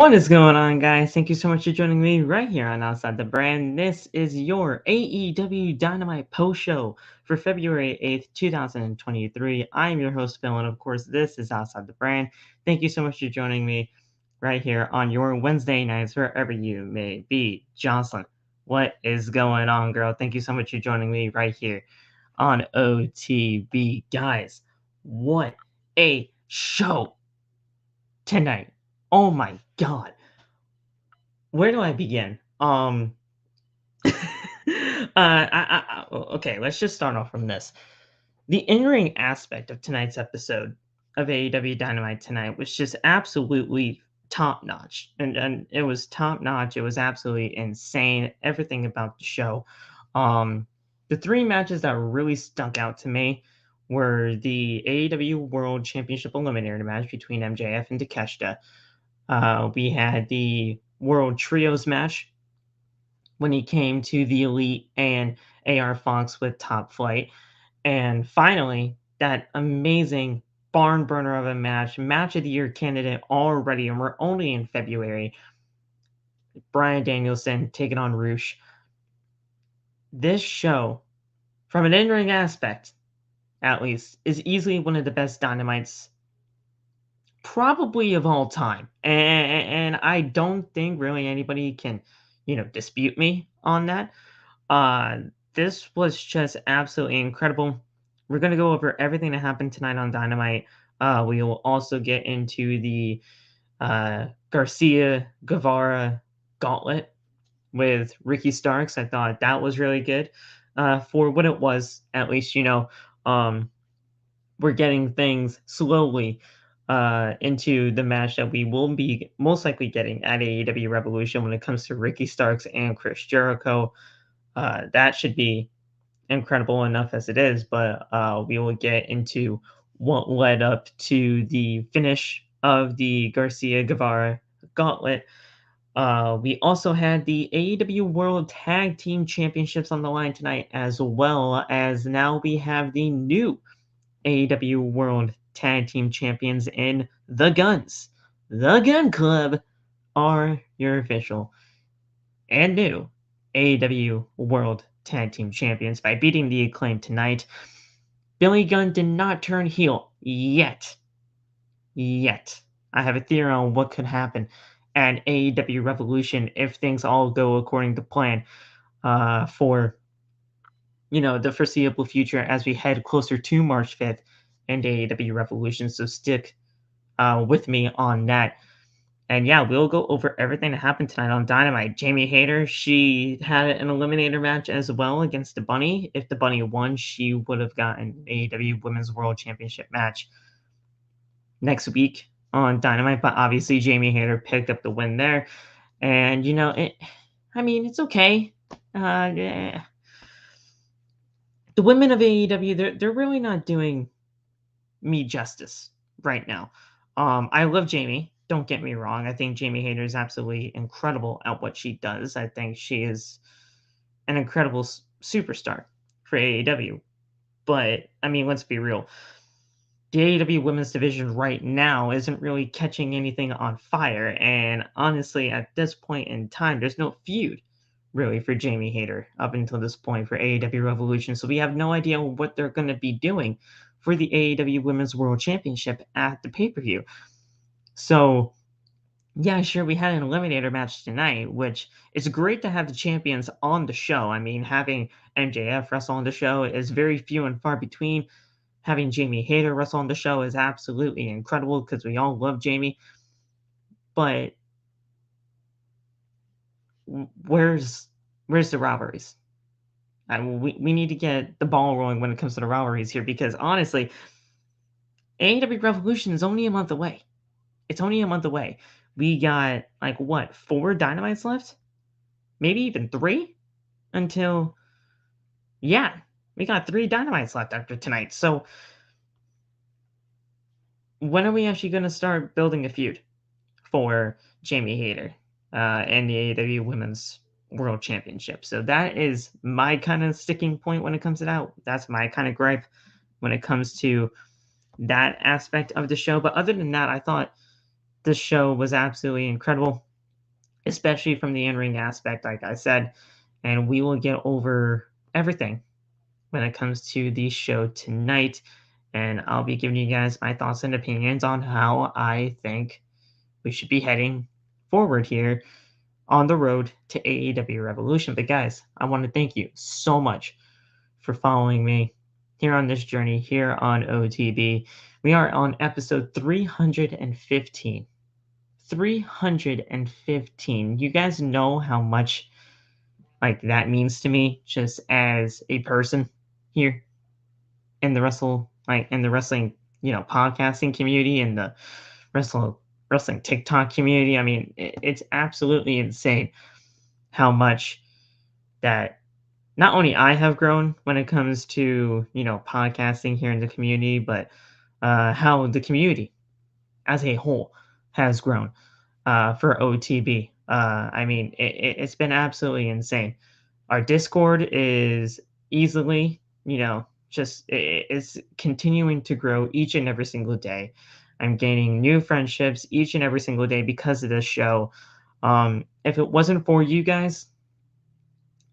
What is going on, guys? Thank you so much for joining me right here on Outside the Brand. This is your AEW Dynamite post show for February 8th, 2023. I am your host, Phil, and of course, this is Outside the Brand. Thank you so much for joining me right here on your Wednesday nights, wherever you may be. Jocelyn, what is going on, girl? Thank you so much for joining me right here on OTB. Guys, what a show tonight. Oh my god. Where do I begin? Okay, let's just start off from this. The in-ring aspect of tonight's episode of AEW Dynamite tonight was just absolutely top notch, and it was top notch. It was absolutely insane. Everything about the show. The three matches that really stuck out to me were the AEW World Championship Eliminator match between MJF and Takeshita. We had the World Trios match when he came to the Elite and AR Fox with Top Flight. And finally, that amazing barn burner of a match of the year candidate already, and we're only in February. Bryan Danielson taking on Roosh. This show, from an in-ring aspect, at least, is easily one of the best Dynamites probably of all time. And I don't think really anybody can, dispute me on that. Uh, this was just absolutely incredible. We're going to go over everything that happened tonight on Dynamite. We will also get into the Garcia-Guevara Gauntlet with Ricky Starks. I thought that was really good for what it was, at least, we're getting things slowly into the match that we will be most likely getting at AEW Revolution when it comes to Ricky Starks and Chris Jericho. That should be incredible enough as it is, but we will get into what led up to the finish of the Garcia Guevara Gauntlet. We also had the AEW World Tag Team Championships on the line tonight, as well as now we have the new AEW World Tag Team Champions in The Guns. The Gun Club are your official and new AEW World Tag Team Champions by beating the Acclaimed tonight. Billy Gunn did not turn heel yet. Yet. I have a theory on what could happen at AEW Revolution if things all go according to plan for the foreseeable future as we head closer to March 5th and AEW Revolution. So stick with me on that. And yeah, we'll go over everything that happened tonight on Dynamite. Jamie Hayter, she had an eliminator match as well against the Bunny. If the Bunny won, she would have gotten AEW Women's World Championship match next week on Dynamite. But obviously, Jamie Hayter picked up the win there. And, it's okay. Yeah. The women of AEW, they're really not doing me justice right now. I love Jamie. Don't get me wrong. I think Jamie Hayter is absolutely incredible at what she does. I think she is an incredible superstar for AEW. But let's be real. The AEW women's division right now isn't really catching anything on fire. And honestly, at this point in time, there's no feud really for Jamie Hayter up until this point for AEW Revolution. So we have no idea what they're going to be doing for the AEW Women's World Championship at the pay-per-view. So, yeah, sure, we had an eliminator match tonight, which is great to have the champions on the show. Having MJF wrestle on the show is very few and far between. Having Jamie Hayter wrestle on the show is absolutely incredible because we all love Jamie. But where's the rivalries? We need to get the ball rolling when it comes to the rivalries here because honestly, AEW Revolution is only a month away. It's only a month away. We got 4 Dynamites left? Maybe even 3 until we got 3 Dynamites left after tonight. So when are we actually going to start building a feud for Jamie Hayter and the AEW Women's World Championship? So that is my kind of sticking point when it comes to that. That's my kind of gripe when it comes to that aspect of the show. But other than that, I thought This show was absolutely incredible, especially from the in-ring aspect, like I said, and we will get over everything when it comes to the show tonight, and I'll be giving you guys my thoughts and opinions on how I think we should be heading forward here on the road to AEW Revolution. But guys, I want to thank you so much for following me here on this journey here on OTB. We are on episode 315. 315. You guys know how much like that means to me just as a person here in the wrestling, podcasting community and the wrestling TikTok community. I mean, it's absolutely insane how much that not only I have grown when it comes to, podcasting here in the community, but how the community as a whole has grown for OTB. I mean, it's been absolutely insane. Our Discord is easily, just is continuing to grow each and every single day. I'm gaining new friendships each and every single day because of this show. If it wasn't for you guys,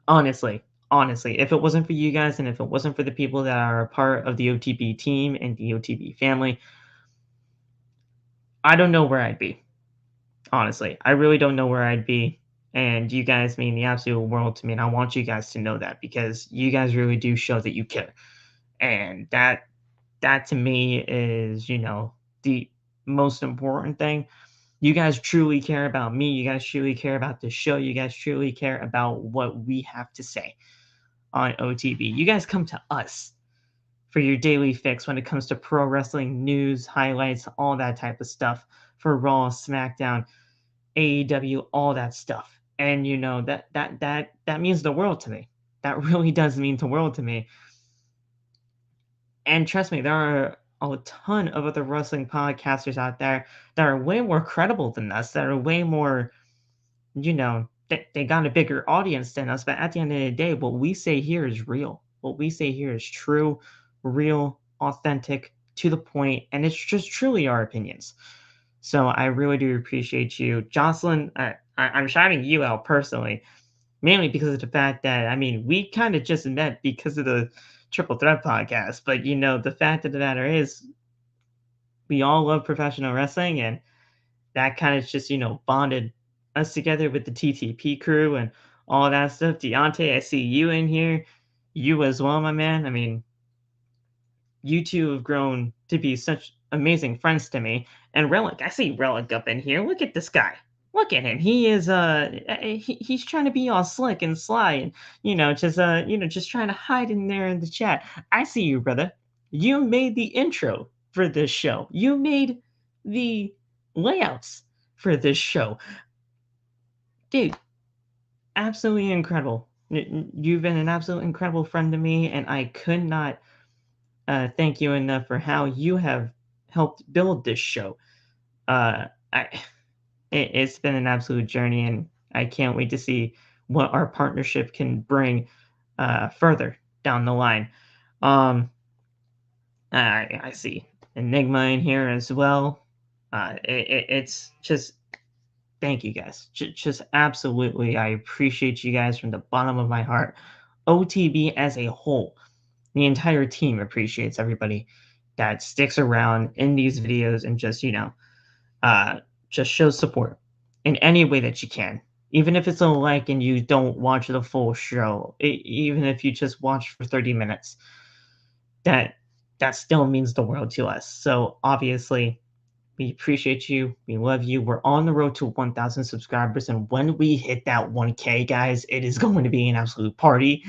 honestly, honestly, if it wasn't for you guys and if it wasn't for the people that are a part of the OTB team and the OTB family, I don't know where I'd be. Honestly, I really don't know where I'd be. And you guys mean the absolute world to me. And I want you guys to know that because you guys really do show that you care. And that to me is, the most important thing. You guys truly care about me. You guys truly care about the show. You guys truly care about what we have to say on OTB. You guys come to us for your daily fix when it comes to pro wrestling news, highlights, all that type of stuff for Raw, SmackDown, AEW, all that stuff. And that means the world to me. That really does mean the world to me. And trust me, there are a ton of other wrestling podcasters out there that are way more credible than us, that are way more, they got a bigger audience than us. But at the end of the day, what we say here is real. What we say here is true, real, authentic, to the point, and it's just truly our opinions. So I really do appreciate you. Jocelyn, I'm shouting you out personally, mainly because of the fact that, I mean, we kind of just met because of the Triple Threat podcast. But, the fact of the matter is, we all love professional wrestling, and that kind of just, bonded us together with the TTP crew and all that stuff. Deontay, I see you in here. You as well, my man. I mean, you two have grown to be such amazing friends to me. And Relic, I see Relic up in here. Look at this guy. Look at him. He is he's trying to be all slick and sly and just trying to hide in there in the chat. I see you, brother. You made the intro for this show. You made the layouts for this show. Dude, absolutely incredible. You've been an absolutely incredible friend to me, and I could not thank you enough for how you have helped build this show. It's been an absolute journey, and I can't wait to see what our partnership can bring further down the line. I see Enigma in here as well. It's just thank you guys. Just absolutely, I appreciate you guys from the bottom of my heart. OTB as a whole, the entire team appreciates everybody that sticks around in these videos and just shows support in any way that you can. Even if it's a like and you don't watch the full show, even if you just watch for 30 minutes, that still means the world to us. So obviously, we appreciate you. We love you. We're on the road to 1,000 subscribers. And when we hit that 1K, guys, it is going to be an absolute party.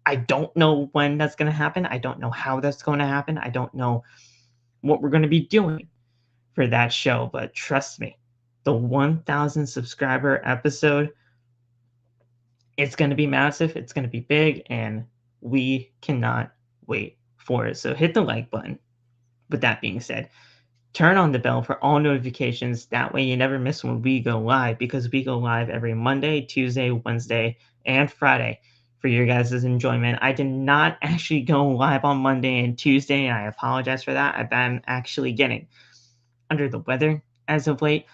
I don't know when that's going to happen. I don't know how that's going to happen. I don't know what we're going to be doing for that show. But trust me, the 1,000 subscriber episode, it's going to be massive. It's going to be big. And we cannot wait for it. So hit the like button. With that being said, turn on the bell for all notifications. That way you never miss when we go live, because we go live every Monday, Tuesday, Wednesday, and Friday for your guys' enjoyment. I did not actually go live on Monday and Tuesday, and I apologize for that. I've been actually getting under the weather as of late.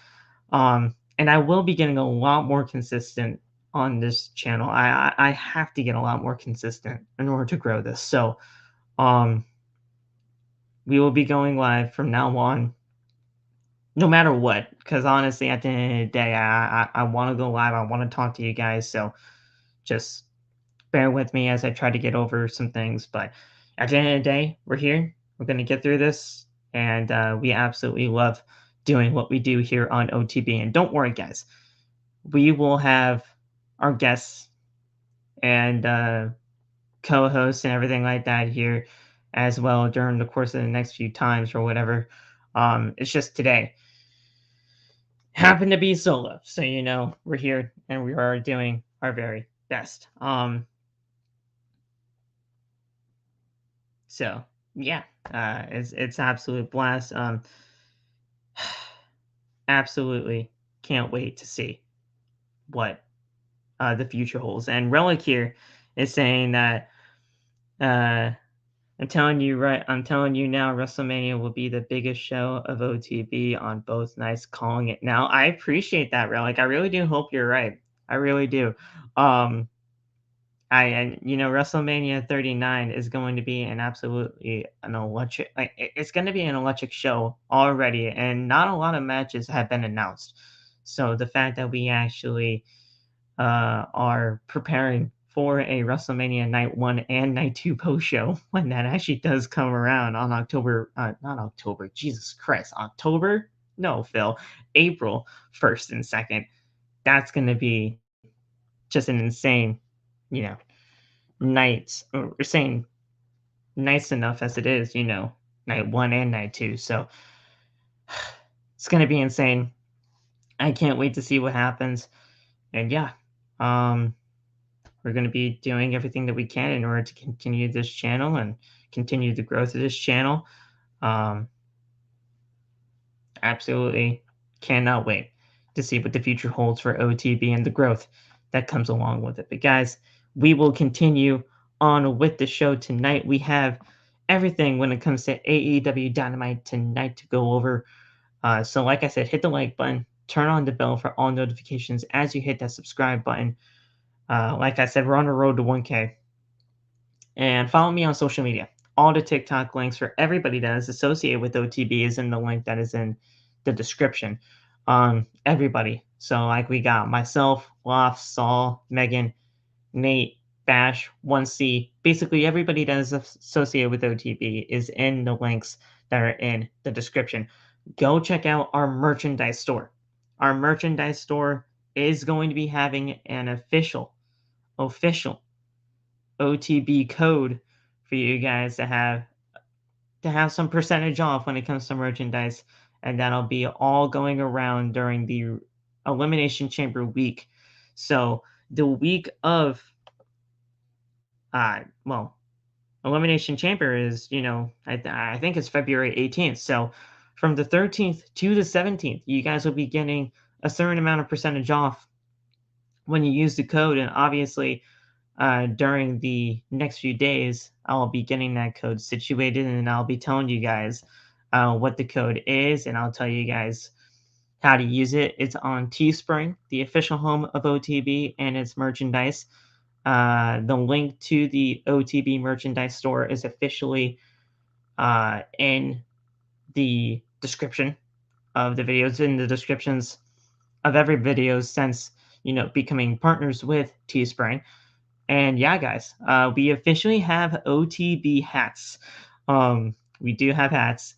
And I will be getting a lot more consistent on this channel. I have to get a lot more consistent in order to grow this. So, um, we will be going live from now on, no matter what. Because honestly, at the end of the day, I want to go live. I want to talk to you guys. So just bear with me as I try to get over some things. But at the end of the day, we're here. We're gonna get through this, and we absolutely love doing what we do here on OTB. And don't worry, guys, we will have our guests and co-hosts and everything like that here as well during the course of the next few times or whatever. It's just today happened to be solo, so we're here and we are doing our very best. So yeah, it's absolute blast. Absolutely can't wait to see what the future holds. And Relic here is saying that uh, I'm telling you right. I'm telling you now, WrestleMania will be the biggest show of OTB on both nights. Calling it now. I appreciate that, Relic. I really do hope you're right. I really do. Um, and WrestleMania 39 is going to be an electric, like it's going to be an electric show already, and not a lot of matches have been announced. So the fact that we actually are preparing for a WrestleMania Night 1 and Night 2 post show when that actually does come around on not October, Jesus Christ, October? No, Phil, April 1st and 2nd. That's going to be just an insane, you know, nights. We're saying nice enough as it is, Night 1 and Night 2. So it's going to be insane. I can't wait to see what happens. And yeah, um, we're going to be doing everything that we can in order to continue this channel and continue the growth of this channel. Um, Absolutely cannot wait to see what the future holds for OTB and the growth that comes along with it. But guys, we will continue on with the show tonight. We have everything when it comes to AEW Dynamite tonight to go over. So like I said, hit the like button, turn on the bell for all notifications as you hit that subscribe button. Like I said, we're on the road to 1K. And follow me on social media. All the TikTok links for everybody that is associated with OTB is in the link that is in the description. Everybody. So like we got myself, Loft, Saul, Megan, Nate, Bash, 1C. Basically everybody that is associated with OTB is in the links that are in the description. Go check out our merchandise store. Our merchandise store is going to be having an official OTB code for you guys to have some percentage off when it comes to merchandise, and that'll be all going around during the Elimination Chamber week. So the week of well, Elimination Chamber is, I think it's February 18th. So from the 13th to the 17th, you guys will be getting a certain amount of percentage off when you use the code. And obviously, during the next few days, I'll be getting that code situated, and I'll be telling you guys what the code is, and I'll tell you guys how to use it. It's on Teespring, the official home of OTB and its merchandise. The link to the OTB merchandise store is officially in the description of the videos, in the descriptions of every video since becoming partners with Teespring. And yeah, guys, we officially have OTB hats. We do have hats.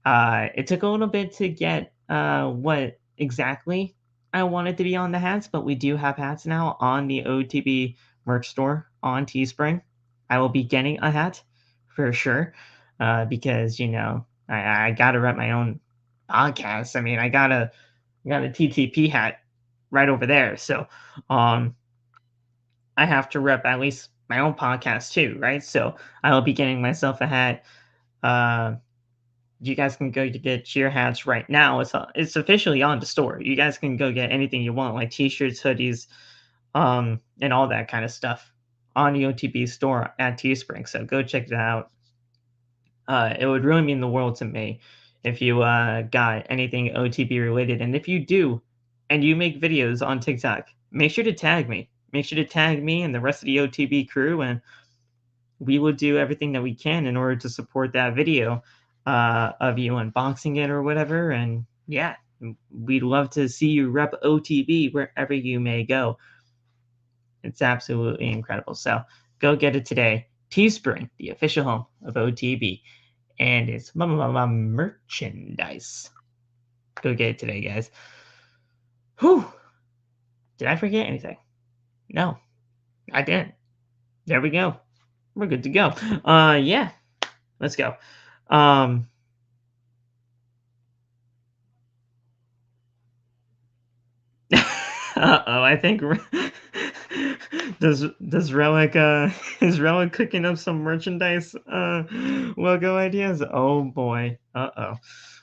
It took a little bit to get what exactly I wanted to be on the hats, but we do have hats now on the OTB merch store on Teespring. I will be getting a hat for sure because I gotta rep my own podcast. I mean, I got a TTP hat right over there, so um, I have to rep at least my own podcast too, right? So I will be getting myself a hat. Uh, you guys can go to get your hats right now. It's officially on the store. You guys can go get anything you want, like t-shirts, hoodies, and all that kind of stuff on the OTB store at Teespring. So go check it out. It would really mean the world to me if you got anything OTB related, and if you do and you make videos on TikTok, make sure to tag me. Make sure to tag me and the rest of the OTB crew, and we will do everything that we can in order to support that video of you unboxing it or whatever. And yeah, we'd love to see you rep OTB wherever you may go. It's absolutely incredible. So go get it today. Teespring, the official home of OTB, and it's merchandise. Go get it today, guys. Whew. Did I forget anything? No, I didn't. There we go. We're good to go. Yeah, let's go. Uh-oh, I think does Relic is Relic cooking up some merchandise logo ideas? Oh boy. Uh-oh.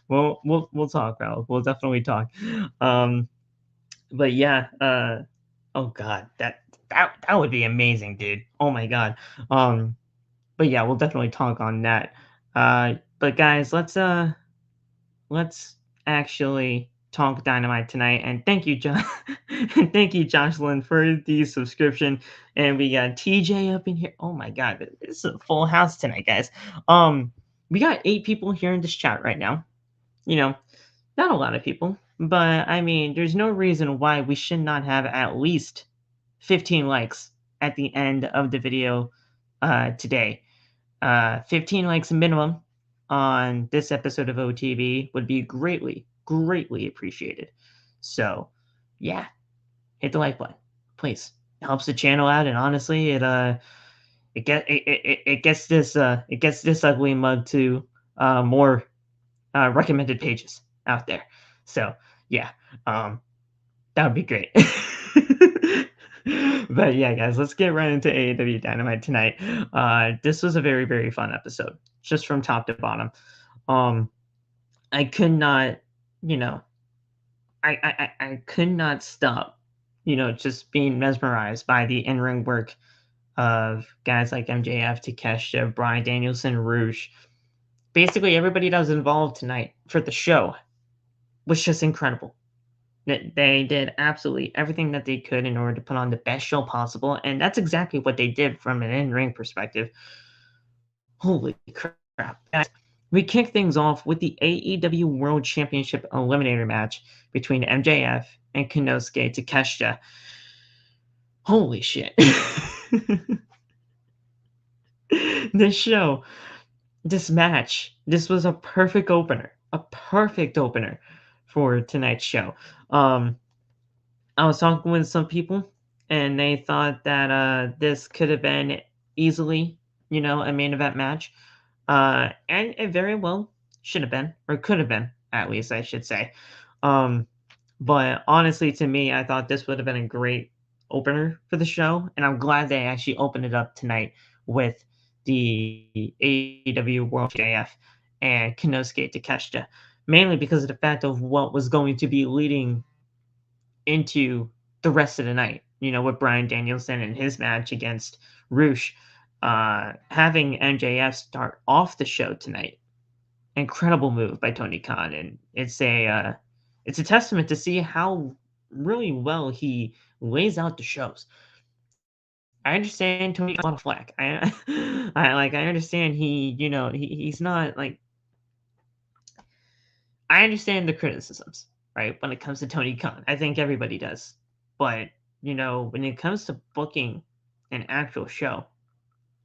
Well, we'll talk, Relic. We'll definitely talk. But yeah, oh god, that would be amazing, dude. Oh my god. But yeah, we'll definitely talk on that. But guys, let's actually talk Dynamite tonight. And thank you, John. And thank you, Jocelyn, for the subscription. And we got TJ up in here. Oh my god, this is a full house tonight, guys. We got 8 people here in this chat right now. You know, not a lot of people, but I mean, there's no reason why we should not have at least 15 likes at the end of the video today. 15 likes minimum on this episode of OTV would be greatly appreciated. So, yeah, hit the like button, please. It helps the channel out, and honestly, it gets this ugly mug to more recommended pages out there. So, yeah, that would be great. But yeah, guys, let's get right into AEW Dynamite tonight. This was a very fun episode, just from top to bottom. I could not, you know, I could not stop, just being mesmerized by the in-ring work of guys like MJF, Takeshita, Bryan Danielson, Rouge. Basically, everybody that was involved tonight for the show was just incredible. They did absolutely everything that they could in order to put on the best show possible, and that's exactly what they did from an in-ring perspective. Holy crap. Guys, we kick things off with the AEW World Championship Eliminator match between MJF and Konosuke Takeshita. Holy shit. This match, this was a perfect opener. A perfect opener for tonight's show. I was talking with some people, and they thought that this could have been easily, a main event match. And it very well should have been, or could have been, at least, I should say. But honestly, to me, I thought this would have been a great opener for the show, and I'm glad they actually opened it up tonight with the AEW World JF and Konosuke Takeshita, mainly because of the fact of what was going to be leading into the rest of the night, with Bryan Danielson and his match against Rouge. Having MJF start off the show tonight, incredible move by Tony Khan, and it's a testament to see how really well he lays out the shows. I understand Tony got a lot of flack. I understand he's not like. I understand the criticisms, right? When it comes to Tony Khan, I think everybody does. But when it comes to booking an actual show,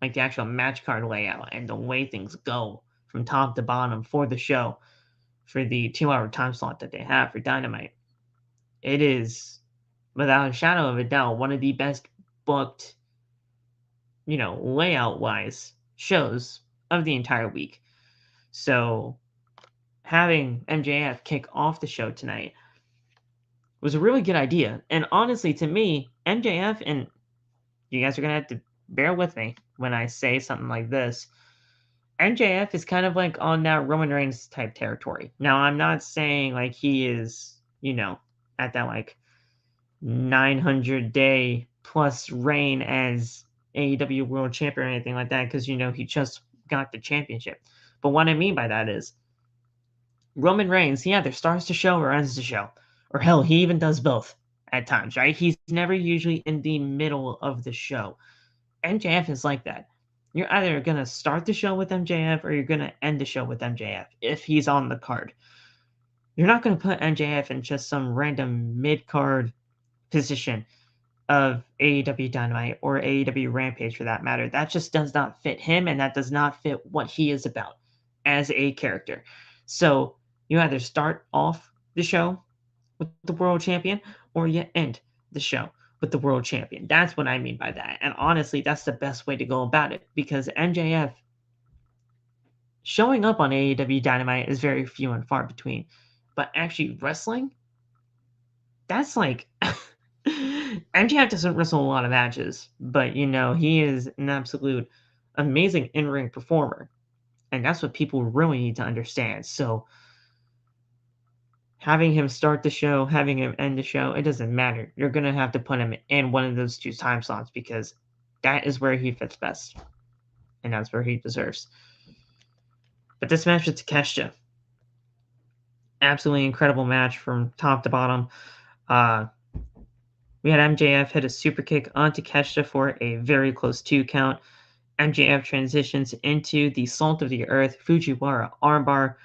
like the actual match card layout and the way things go from top to bottom for the show, for the 2-hour time slot that they have for Dynamite, it is, without a shadow of a doubt, one of the best booked, layout-wise shows of the entire week. So having MJF kick off the show tonight was a really good idea. And honestly, to me, MJF, and you guys are going to have to bear with me when I say something like this, MJF is kind of like on that Roman Reigns type territory. Now, I'm not saying like he is, at that like 900-day plus reign as AEW World Champion or anything like that, because, he just got the championship. But what I mean by that is Roman Reigns, he either starts the show or ends the show, Or hell, he even does both at times, right? He's never usually in the middle of the show. MJF is like that. You're either going to start the show with MJF or you're going to end the show with MJF if he's on the card. You're not going to put MJF in just some random mid-card position of AEW Dynamite or AEW Rampage for that matter. That just does not fit him, and that does not fit what he is about as a character. So you either start off the show with the world champion or you end the show with the world champion. That's what I mean by that. And honestly, that's the best way to go about it because MJF showing up on AEW Dynamite is very few and far between. But actually wrestling, that's like MJF doesn't wrestle a lot of matches, but he is an absolute amazing in-ring performer. And that's what people really need to understand. So having him start the show, having him end the show, it doesn't matter. You're going to have to put him in one of those two time slots because that is where he fits best. And that's where he deserves. But this match with Takeshita, absolutely incredible match from top to bottom. We had MJF hit a super kick on Takeshita for a very close 2 count. MJF transitions into the Salt of the Earth Fujiwara armbar.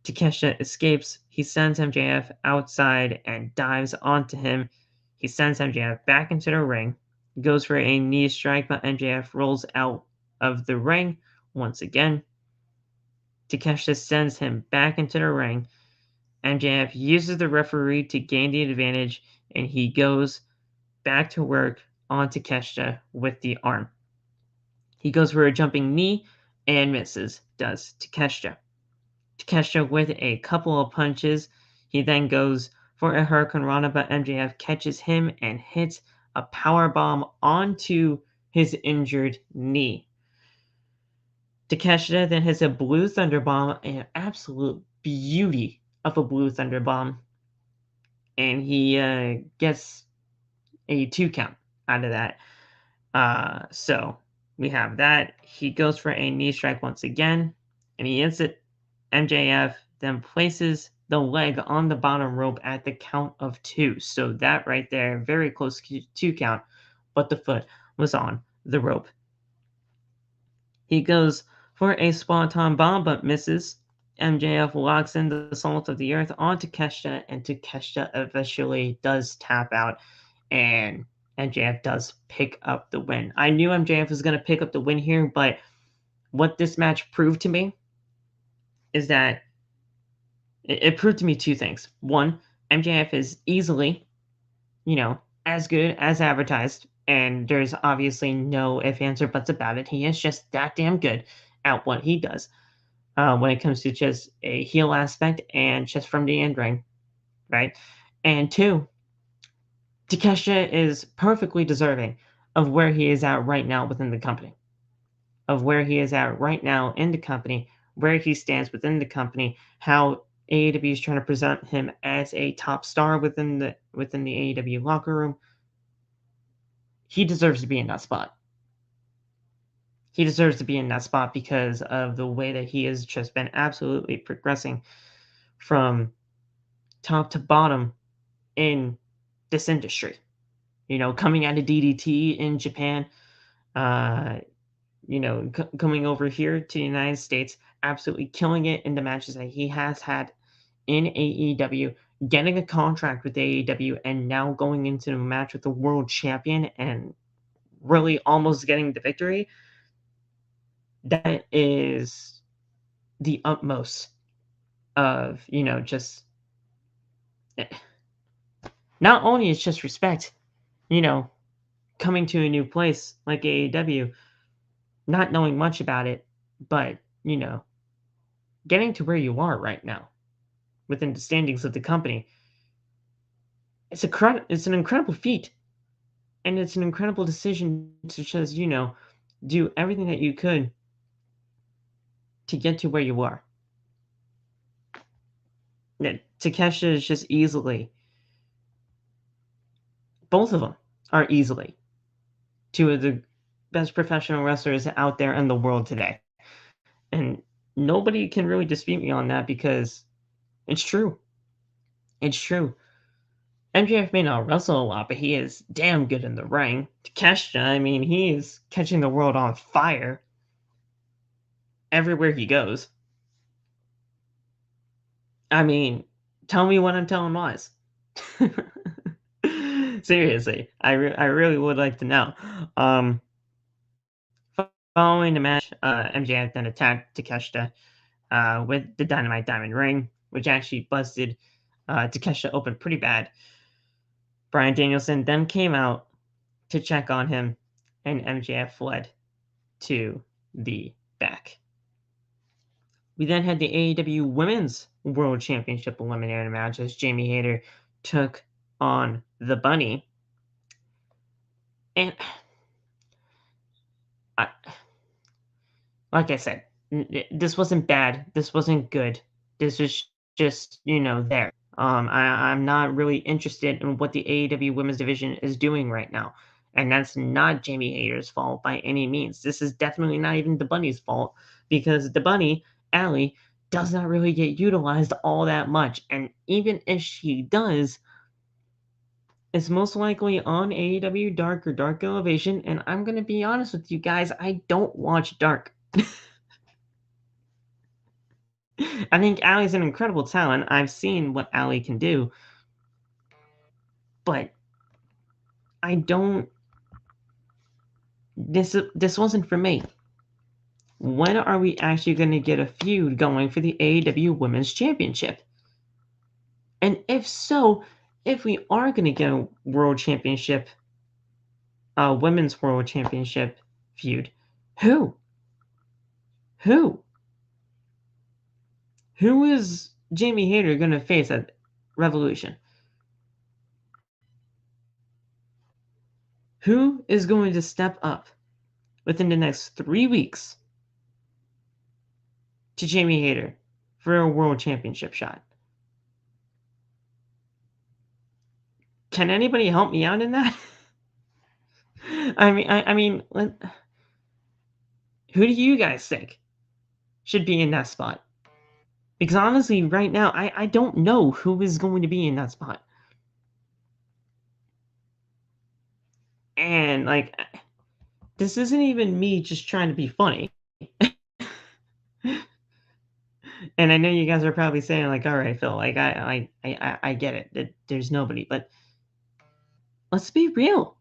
Takeshita escapes. He sends MJF outside and dives onto him. He sends MJF back into the ring. Goes for a knee strike, but MJF rolls out of the ring once again. Takeshita sends him back into the ring. MJF uses the referee to gain the advantage, and he goes back to work on Takeshita with the arm. He goes for a jumping knee and misses, does Takeshita. Takeshita with a couple of punches. He then goes for a Hurricane Rana, but MJF catches him and hits a power bomb onto his injured knee. Takeshita then hits a Blue Thunder Bomb, an absolute beauty of a Blue Thunder Bomb, and he gets a 2 count out of that. So we have that. He goes for a knee strike once again, and he hits it. MJF then places the leg on the bottom rope at the count of 2. So that right there, very close to 2 count, but the foot was on the rope. He goes for a Swanton Bomb, but misses. MJF locks in the Salt of the Earth on Takeshita, and Takeshita eventually does tap out, and MJF does pick up the win. I knew MJF was going to pick up the win here, but what this match proved to me is that it proved to me 2 things. One, MJF is easily, as good as advertised, and there's obviously no ifs, ands, or buts about it. He is just that damn good at what he does when it comes to just a heel aspect and just from the end ring, right? And 2, Takeshita is perfectly deserving of where he is at right now within the company, of where he is at right now in the company, where he stands within the company, how AEW is trying to present him as a top star within the AEW locker room. He deserves to be in that spot. He deserves to be in that spot because of the way that he has just been absolutely progressing from top to bottom in this industry. Coming out of DDT in Japan, coming over here to the United States, absolutely killing it in the matches that he has had in AEW, getting a contract with AEW, and now going into a match with the world champion and really almost getting the victory. That is the utmost of, just not only is just respect, coming to a new place like AEW, not knowing much about it, but, getting to where you are right now within the standings of the company. It's an incredible feat. And it's an incredible decision to just, do everything that you could to get to where you are. Takeshita is just easily, both of them are easily 2 of the best professional wrestlers out there in the world today. And nobody can really dispute me on that because it's true. It's true. MJF may not wrestle a lot, but he is damn good in the ring. Takeshita, I mean, he is catching the world on fire everywhere he goes. I mean, tell me what I'm telling lies. Seriously, I really would like to know. Um, Following the match, MJF then attacked Takeshita with the Dynamite Diamond Ring, which actually busted Takeshita open pretty bad. Bryan Danielson then came out to check on him, and MJF fled to the back. We then had the AEW Women's World Championship Eliminator match as Jamie Hayter took on the Bunny. And I, like I said, this wasn't bad. This wasn't good. This was just, there. I'm not really interested in what the AEW Women's Division is doing right now. And that's not Jamie Hayter's fault by any means. This is definitely not even the Bunny's fault because the Bunny, Allie, does not really get utilized all that much. And even if she does, it's most likely on AEW Dark or Dark Elevation. And I'm going to be honest with you guys, I don't watch Dark. I think Allie's an incredible talent. I've seen what Allie can do. But I don't. This wasn't for me. When are we actually going to get a feud going for the AEW Women's Championship? And if so, if we are going to get a World Championship, Women's World Championship feud, who? Who is Jamie Hayter going to face at Revolution? Who is going to step up within the next 3 weeks to Jamie Hayter for a World Championship shot? Can anybody help me out in that? I mean, who do you guys think should be in that spot? Because honestly, right now, I don't know who is going to be in that spot. And, this isn't even me just trying to be funny. And I know you guys are probably saying, all right, Phil, I get it. That there's nobody. But let's be real.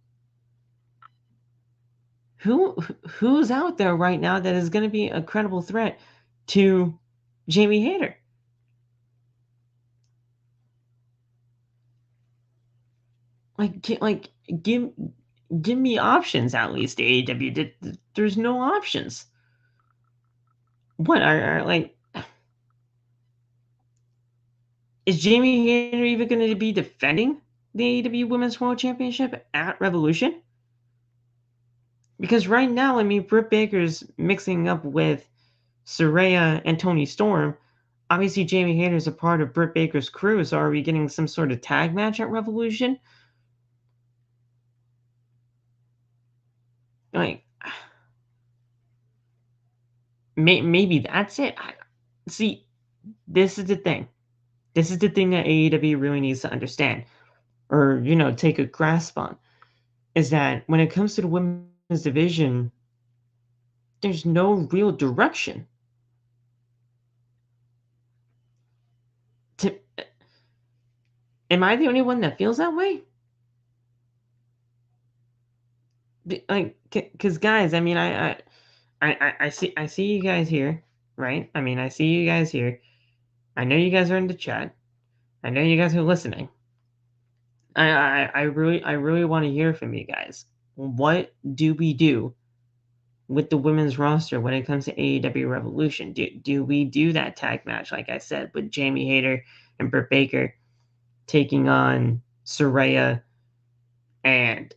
Who's out there right now that is going to be a credible threat to Jamie Hayter? Give me options at least. AEW, there's no options. What are is Jamie Hayter even going to be defending the AEW Women's World Championship at Revolution? Because right now, I mean, Britt Baker's mixing up with Saraya and Toni Storm. Obviously, Jamie Hayter's a part of Britt Baker's crew, so are we getting some sort of tag match at Revolution? Maybe that's it. See, this is the thing. This is the thing that AEW really needs to understand, or take a grasp on, is that when it comes to the women's division, there's no real direction. Am I the only one that feels that way? Because guys, I mean, I see you guys here, right? I mean, I see you guys here. I know you guys are in the chat. I know you guys are listening. I really want to hear from you guys. What do we do with the women's roster when it comes to AEW Revolution? Do we do that tag match, like I said, with Jamie Hayter and Britt Baker taking on Saraya and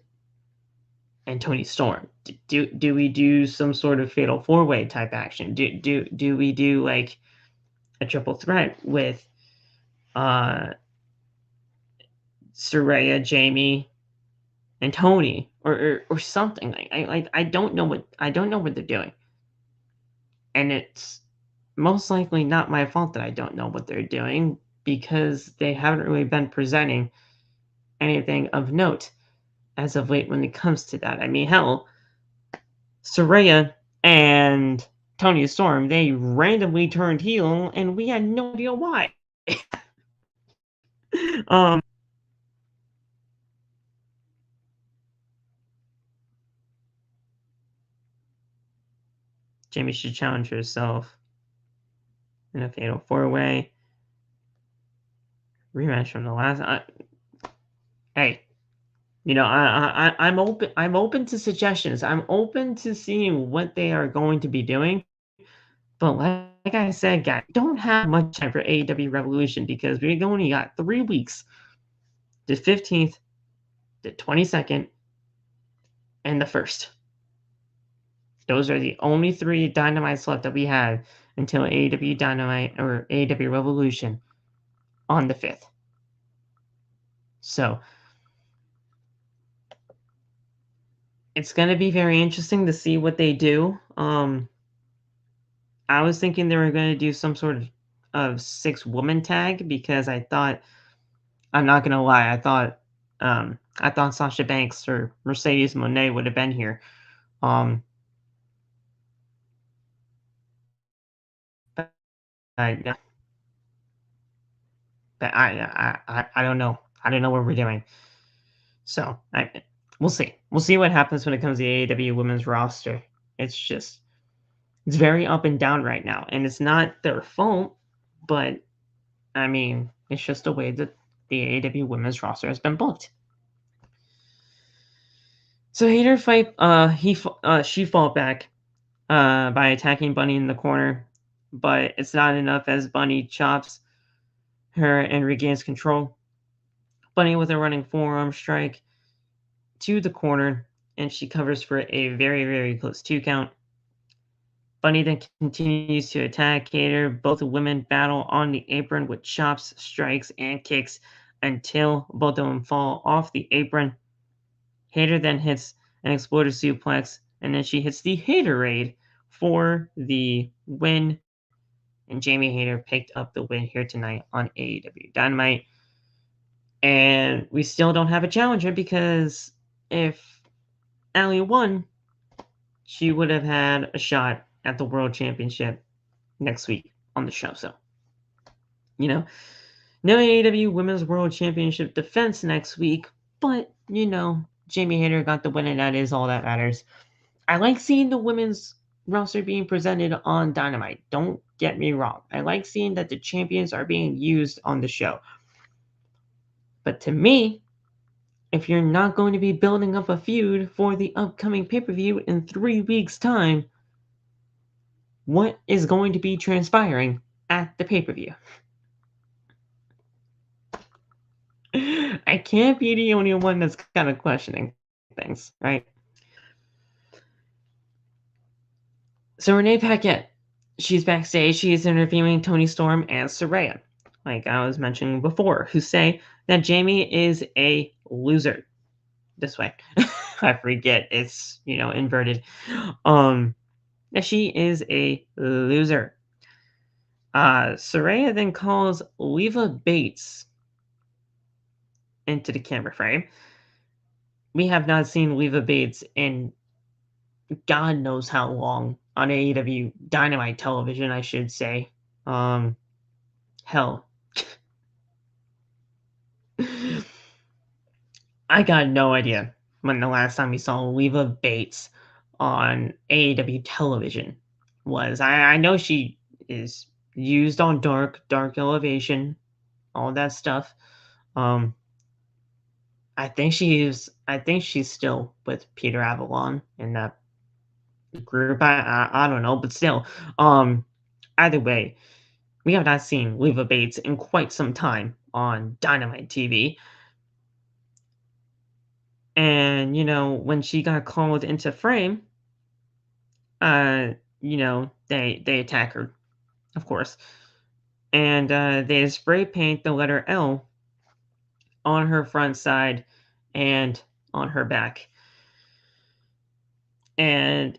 Toni Storm? Do we do some sort of fatal four-way type action? Do we do like a triple threat with Saraya, Jamie, and Toni, or something? I don't know what they're doing, and it's most likely not my fault that I don't know what they're doing. because they haven't really been presenting anything of note as of late when it comes to that. I mean, hell, Saraya and Tony Storm, they randomly turned heel, and we had no idea why. um, Jamie should challenge herself in a fatal four-way rematch from the last. Hey, I'm open. I'm open to suggestions. I'm open to seeing what they are going to be doing. But like I said, guys, don't have much time for AEW Revolution because we only got 3 weeks: the 15th, the 22nd, and the 1st. Those are the only 3 Dynamites left that we have until AEW Dynamite or AEW Revolution on the 5th. So it's going to be very interesting to see what they do. I was thinking they were going to do some sort of 6-woman tag because I thought, I'm not going to lie, I thought Sasha Banks or Mercedes Moné would have been here. But I, but I don't know. I don't know what we're doing. So we'll see. We'll see what happens when it comes to the AEW women's roster. It's very up and down right now, and it's not their fault, but I mean, it's just the way that the AEW women's roster has been booked. So Hayter she fought back by attacking Bunny in the corner, but it's not enough as Bunny chops her and regains control. Bunny with a running forearm strike to the corner, and she covers for a very, very close 2 count. Bunny then continues to attack Hayter. Both women battle on the apron with chops, strikes, and kicks until both of them fall off the apron. Hayter then hits an explosive suplex, and then she hits the Hayterade for the win. And Jamie Hayter picked up the win here tonight on AEW Dynamite. And we still don't have a challenger because if Allie won, she would have had a shot at the World Championship next week on the show. So, no AEW Women's World Championship defense next week, but, Jamie Hayter got the win, and that is all that matters. I like seeing the women's roster being presented on Dynamite. Don't get me wrong. I like seeing that the champions are being used on the show. But to me, if you're not going to be building up a feud for the upcoming pay-per-view in 3 weeks' time, what is going to be transpiring at the pay-per-view? I can't be the only one that's kind of questioning things, right? So Renee Paquette, she's backstage. She is interviewing Tony Storm and Saraya, like I was mentioning before, who say that Jamie is a loser. This way. I forget it's, inverted. That she is a loser. Saraya then calls Leva Bates into the camera frame. We have not seen Leva Bates in God knows how long on AEW Dynamite television, I should say. Hell. I got no idea when the last time we saw Leva Bates on AEW television was. I know she is used on Dark Elevation, all that stuff. I think she's still with Peter Avalon in that group. I don't know, but still. Either way, we have not seen Leva Bates in quite some time on Dynamite TV. And, when she got called into frame, they attack her, of course. And they spray paint the letter L on her front side and on her back. And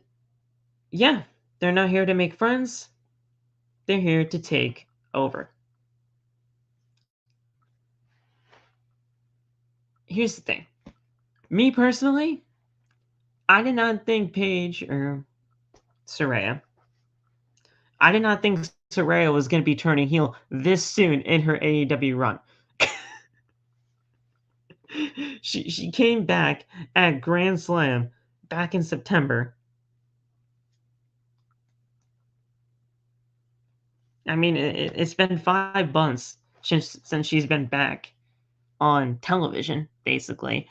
yeah, they're not here to make friends. They're here to take over. here's the thing. Me personally, I did not think Paige or Saraya. I did not think Saraya was going to be turning heel this soon in her AEW run. She came back at Grand Slam back in September. I mean, it's been 5 months since she's been back on television, basically,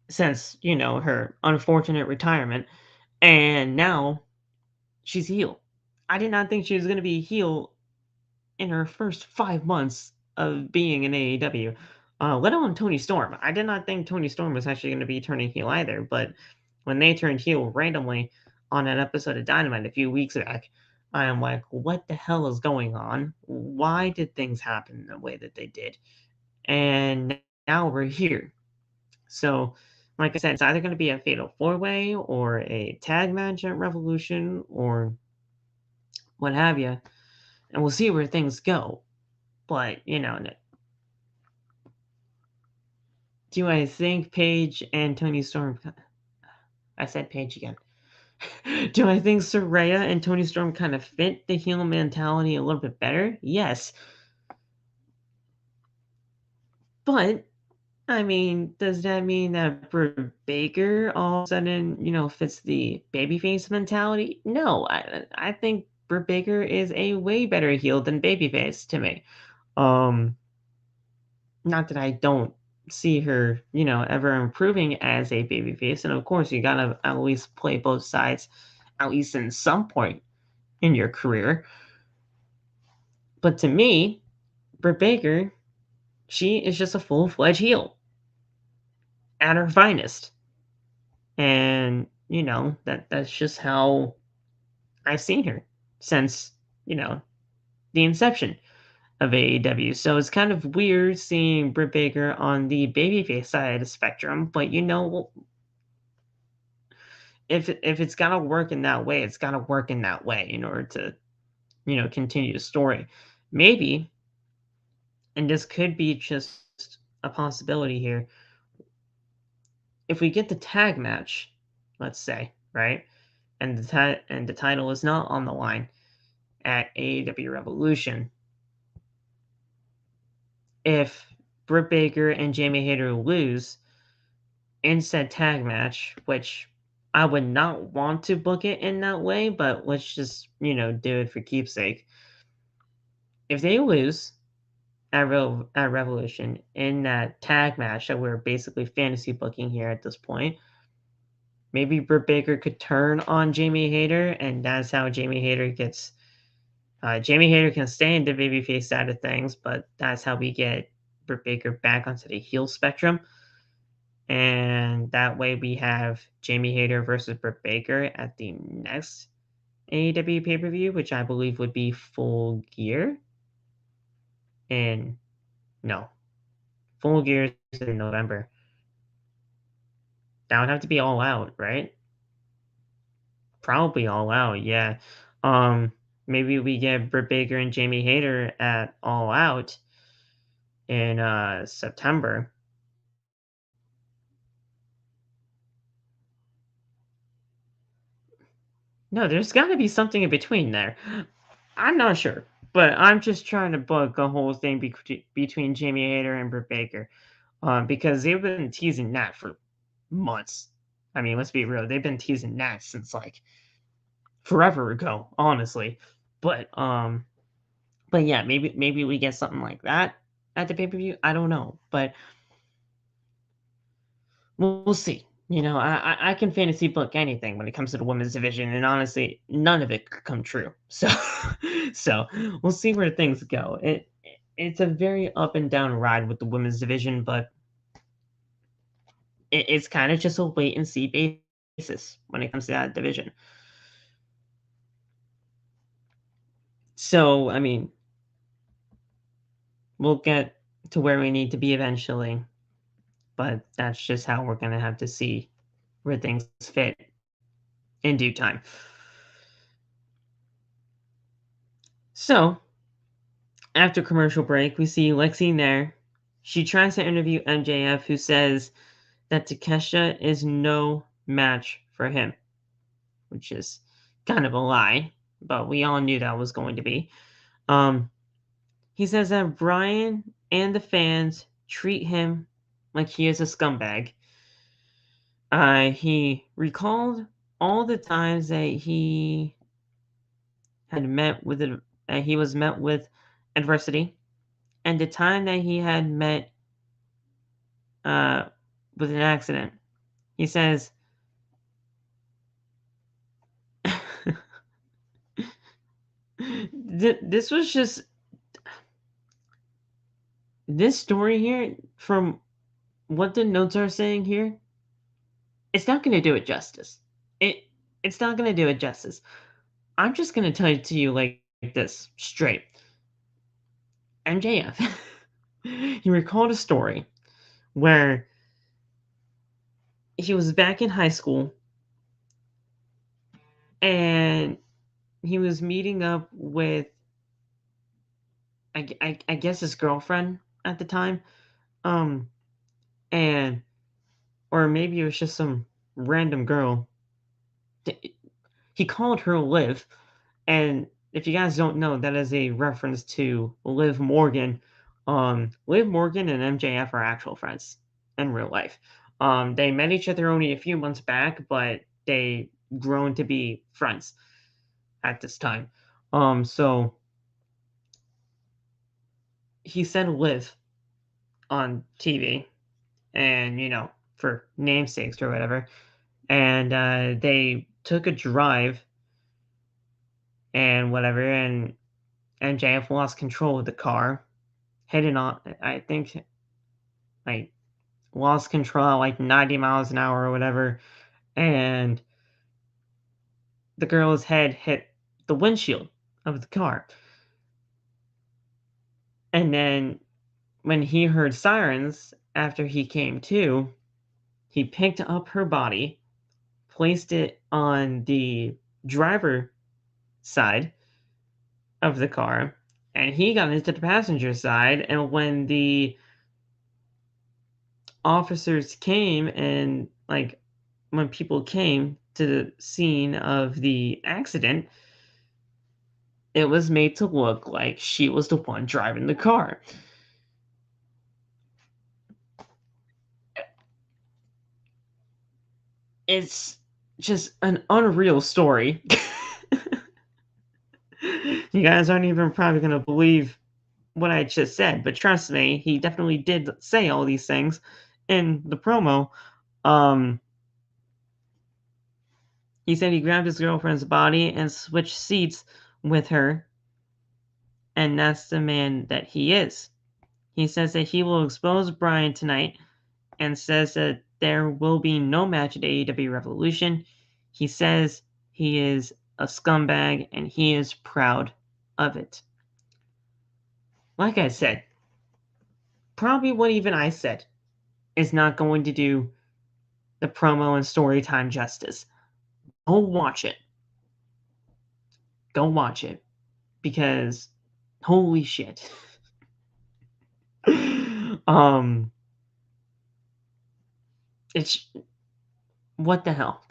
since, her unfortunate retirement. And now she's heel. I did not think she was going to be heel in her first 5 months of being in AEW, let alone Tony Storm. I did not think Tony Storm was actually going to be turning heel either, but when they turned heel randomly on an episode of Dynamite a few weeks back, I am like, what the hell is going on? Why did things happen the way that they did? And now we're here. So, like I said, it's either going to be a fatal 4-way or a tag match at Revolution or what have you. And we'll see where things go. But, do I think Paige and Tony Storm? I said Paige again. Do I think Saraya and Tony Storm kind of fit the heel mentality a little bit better? Yes. But, I mean, does that mean that Britt Baker all of a sudden, fits the babyface mentality? No. I think Britt Baker is a way better heel than babyface to me. Not that I don't see her, ever improving as a babyface. And of course, you gotta at least play both sides, at least in some point in your career. But to me, Britt Baker, she is just a full-fledged heel at her finest. And, that's just how I've seen her since, the inception of AEW. So it's kind of weird seeing Britt Baker on the babyface side of the spectrum, but if it's gotta work in that way, it's gotta work in that way in order to, continue the story. Maybe, and this could be just a possibility here, if we get the tag match, let's say, right, and the title is not on the line at AEW Revolution, if Britt Baker and Jamie Hayter lose in said tag match, which I would not want to book it in that way, but let's just, do it for keepsake. If they lose at Revolution in that tag match that we're basically fantasy booking here at this point, maybe Britt Baker could turn on Jamie Hayter, and that's how Jamie Hayter gets. Jamie Hayter can stay in the babyface side of things, but that's how we get Britt Baker back onto the heel spectrum. And that way we have Jamie Hayter versus Britt Baker at the next AEW pay-per-view, which I believe would be Full Gear. And no, Full Gear is in November. That would have to be All Out, right? Probably All Out, yeah. Maybe we get Britt Baker and Jamie Hayter at All Out in September. No, there's got to be something in between there. I'm not sure, but I'm just trying to book a whole thing between Jamie Hayter and Britt Baker, because they've been teasing that for months. I mean, let's be real; they've been teasing that since like forever ago, honestly. But yeah, maybe we get something like that at the pay-per-view. I don't know, but we'll see. I can fantasy book anything when it comes to the women's division, and honestly, none of it could come true. So so we'll see where things go. It's a very up and down ride with the women's division, but it's kind of just a wait and see basis when it comes to that division. So, I mean, we'll get to where we need to be eventually, but that's just how we're going to have to see where things fit in due time. So, after commercial break, we see Lexi Nair she tries to interview MJF, who says that Takeshita is no match for him, which is kind of a lie, but we all knew that was going to be. He says that Bryan and the fans treat him like he is a scumbag. He recalled all the times that he had met with it, he was met with adversity, and the time that he had met uh, with an accident. He says, "This was just this story here from what the notes are saying here. It's not going to do it justice. It it's not going to do it justice. I'm just going to tell it to you like this straight. MJF, he recalled a story where he was back in high school and he was meeting up with, I guess, his girlfriend at the time. Um, and, or maybe it was just some random girl. He called her Liv. And if you guys don't know, that is a reference to Liv Morgan. Liv Morgan and MJF are actual friends in real life. They met each other only a few months back, but they grown to be friends at this time. So he said Liv on TV, and for namesakes or whatever, and they took a drive and whatever, and MJF lost control of the car, heading on, I think, like, lost control at like 90 miles an hour or whatever, and the girl's head hit the windshield of the car. And then when he heard sirens after he came to, he picked up her body, placed it on the driver side of the car, and he got into the passenger side. And when the officers came and, like, when people came to the scene of the accident, it was made to look like she was the one driving the car. It's just an unreal story. You guys aren't even probably going to believe what I just said, but trust me, he definitely did say all these things in the promo. Um, he said he grabbed his girlfriend's body and switched seats with her, and that's the man that he is. He says that he will expose Bryan tonight and says that there will be no match at AEW Revolution. He says he is a scumbag and he is proud of it. Like I said, probably what even I said is not going to do the promo and story time justice. Go watch it. Go watch it. Because holy shit. um it's what the hell?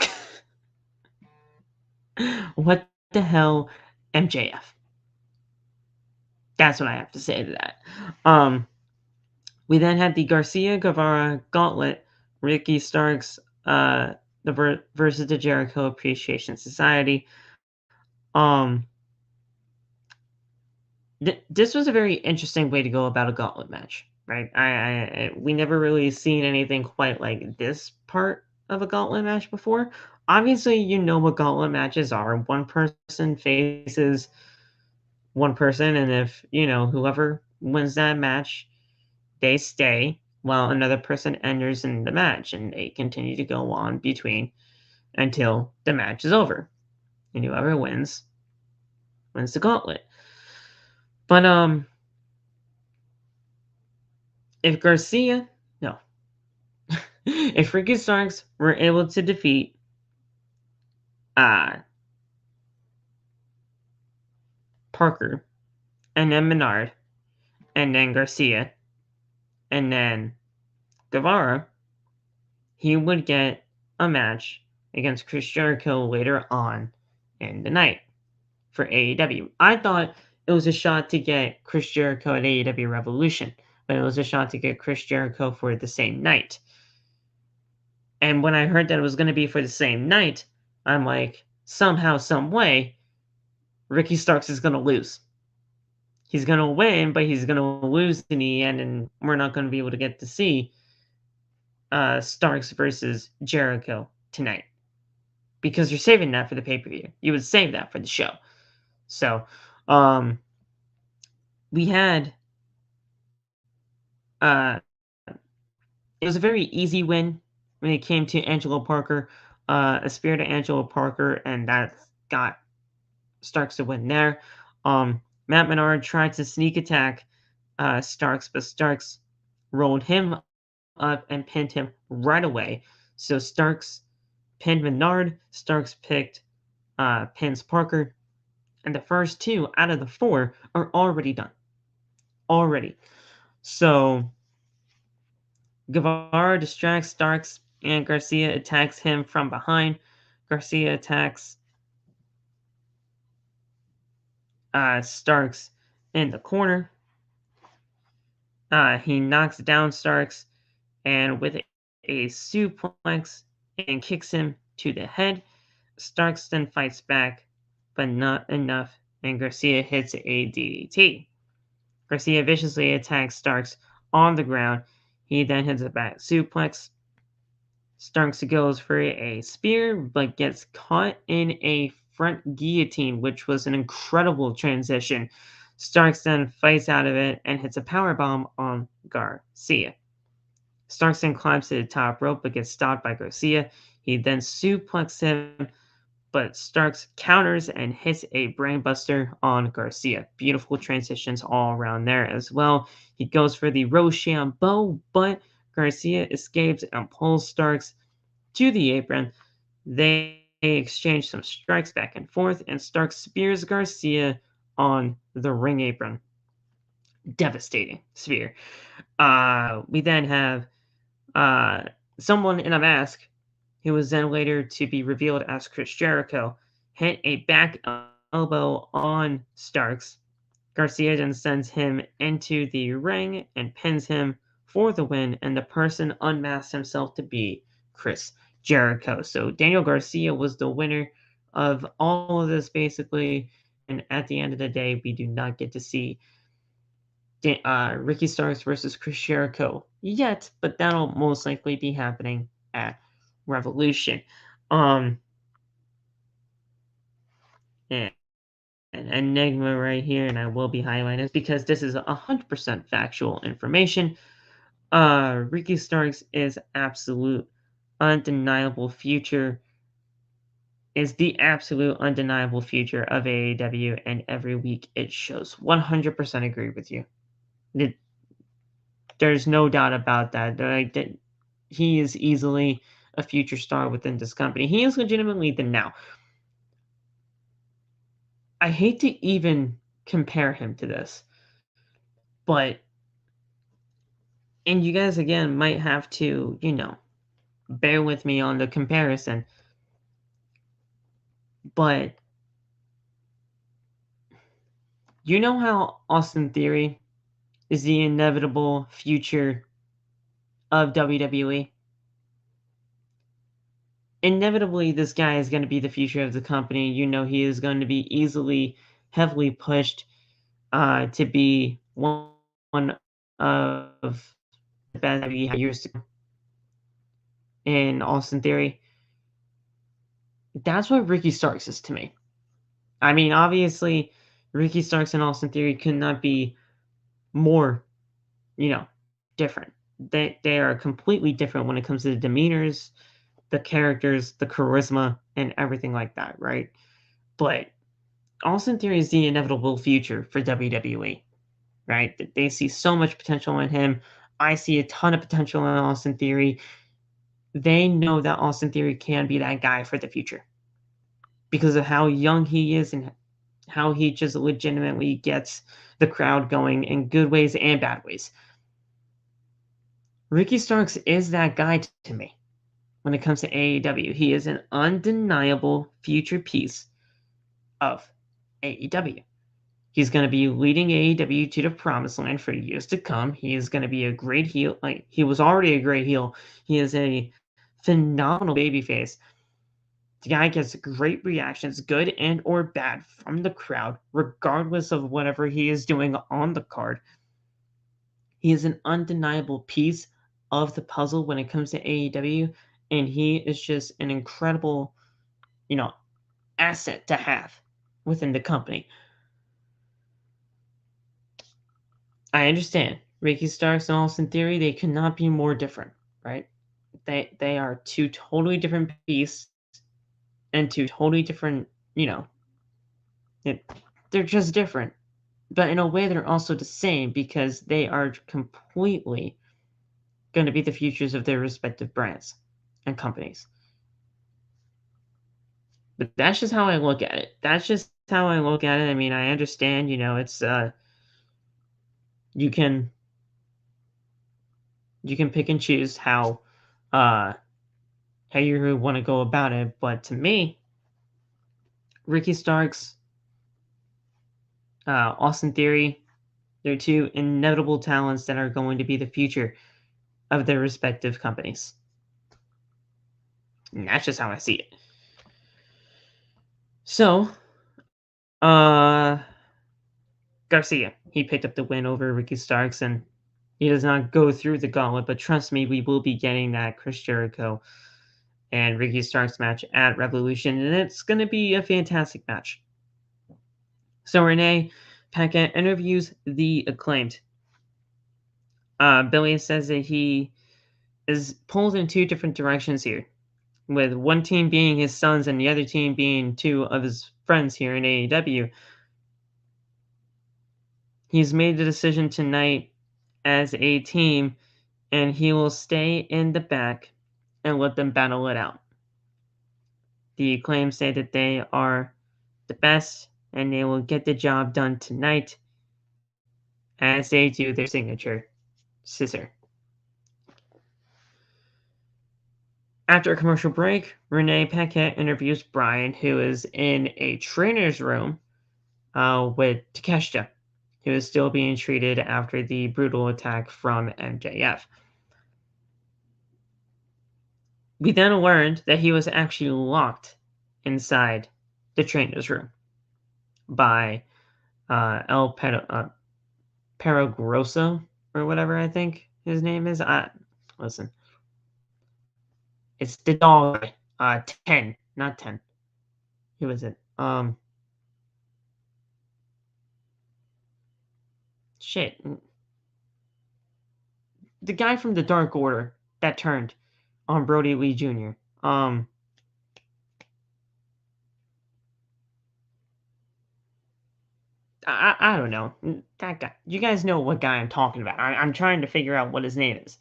What the hell, MJF? That's what I have to say to that. We then had the Garcia-Guevara Gauntlet, Ricky Starks, versus the Jericho Appreciation Society. Um, this was a very interesting way to go about a gauntlet match, right? We never really seen anything quite like this part of a gauntlet match before. Obviously, you know what gauntlet matches are. One person faces one person, and if whoever wins that match, they stay while another person enters in the match, and they continue to go on between until the match is over, and whoever wins the gauntlet. But if Garcia, no, if Ricky Starks were able to defeat uh Parker and then Menard and then Garcia And then Guevara, he would get a match against Chris Jericho later on in the night for AEW. I thought it was a shot to get Chris Jericho at AEW Revolution, but it was a shot to get Chris Jericho for the same night. And when I heard that it was going to be for the same night, I'm like, somehow, some way, Ricky Starks is going to lose. He's going to win, but he's going to lose in the end, and we're not going to be able to get to see Starks versus Jericho tonight. Because you're saving that for the pay-per-view. You would save that for the show. So, we had it was a very easy win when it came to Angelo Parker, a spear to Angelo Parker, and that got Starks to win there. Matt Menard tried to sneak attack Starks, but Starks rolled him up and pinned him right away. So Starks pinned Menard, Starks pins Parker, and the first 2 out of the 4 are already done. Already. So Guevara distracts Starks, and Garcia attacks him from behind. Garcia attacks Starks in the corner. He knocks down Starks, and with a suplex and kicks him to the head. Starks then fights back, but not enough, and Garcia hits a DDT. Garcia viciously attacks Starks on the ground. He then hits a back suplex. Starks goes for a spear, but gets caught in a front guillotine, which was an incredible transition. Starks then fights out of it and hits a powerbomb on Garcia. Starks then climbs to the top rope, but gets stopped by Garcia. He then suplexes him, but Starks counters and hits a brainbuster on Garcia. Beautiful transitions all around there as well. He goes for the Rochambeau, but Garcia escapes and pulls Starks to the apron. They exchange some strikes back and forth, and Starks spears Garcia on the ring apron. Devastating spear. We then have someone in a mask, who was then later to be revealed as Chris Jericho, hit a back elbow on Starks. Garcia then sends him into the ring and pins him for the win, and the person unmasks himself to be Chris Jericho. So Daniel Garcia was the winner of all of this, basically, and at the end of the day, we do not get to see Ricky Starks versus Chris Jericho yet, but that'll most likely be happening at Revolution. And an enigma right here, and I will be highlighting this because this is 100% factual information. Ricky Starks is absolute undeniable future, is the absolute undeniable future of AEW, and every week it shows. 100% agree with you. There's no doubt about that. He is easily a future star within this company. He is legitimately the now. I hate to even compare him to this, but, and you guys again might have to, bear with me on the comparison, but you know how Austin Theory is the inevitable future of WWE? Inevitably, this guy is going to be the future of the company. He is going to be easily, heavily pushed to be one of the best years to come in Austin Theory. That's what Ricky Starks is to me. I mean, obviously, Ricky Starks and Austin Theory could not be more, different. They are completely different when it comes to the demeanors, the characters, the charisma, and everything like that, right? But Austin Theory is the inevitable future for WWE, right? They see so much potential in him. I see a ton of potential in Austin Theory. They know that Austin Theory can be that guy for the future because of how young he is and how he just legitimately gets the crowd going in good ways and bad ways. Ricky Starks is that guy to me when it comes to AEW. He is an undeniable future piece of AEW. He's going to be leading AEW to the promised land for years to come. He is going to be a great heel. Like, he was already a great heel. He is a phenomenal babyface. The guy gets great reactions, good and or bad, from the crowd, regardless of whatever he is doing on the card. He is an undeniable piece of the puzzle when it comes to AEW, and he is just an incredible, asset to have within the company. I understand. Ricky Starks and Austin Theory, they cannot be more different, right? They are two totally different beasts and two totally different, they're just different. But in a way, they're also the same because they are completely going to be the futures of their respective brands and companies. But that's just how I look at it. That's just how I look at it. I mean, I understand, it's you can pick and choose how you want to go about it, but to me, Ricky Starks, Austin Theory, they're two inevitable talents that are going to be the future of their respective companies. And that's just how I see it. So, Garcia, he picked up the win over Ricky Starks, and he does not go through the gauntlet, but trust me, we will be getting that Chris Jericho and Ricky Starks match at Revolution, and it's going to be a fantastic match. So Renee Paquette interviews the Acclaimed. Billy says that he is pulled in two different directions here, with one team being his sons and the other team being two of his friends here in AEW. He's made the decision tonight as a team, and he will stay in the back and let them battle it out. The Acclaim say that they are the best and they will get the job done tonight as they do their signature scissor. After a commercial break, Renee Paquette interviews Bryan, who is in a trainer's room with Takeshita, who is still being treated after the brutal attack from MJF. We then learned that he was actually locked inside the trainer's room by El Paragroso, or whatever I think his name is. Listen. It's the dog. 10, not 10. Who is it? Shit. The guy from the Dark Order that turned on Brody Lee Jr. I don't know. That guy. You guys know what guy I'm talking about. I'm trying to figure out what his name is.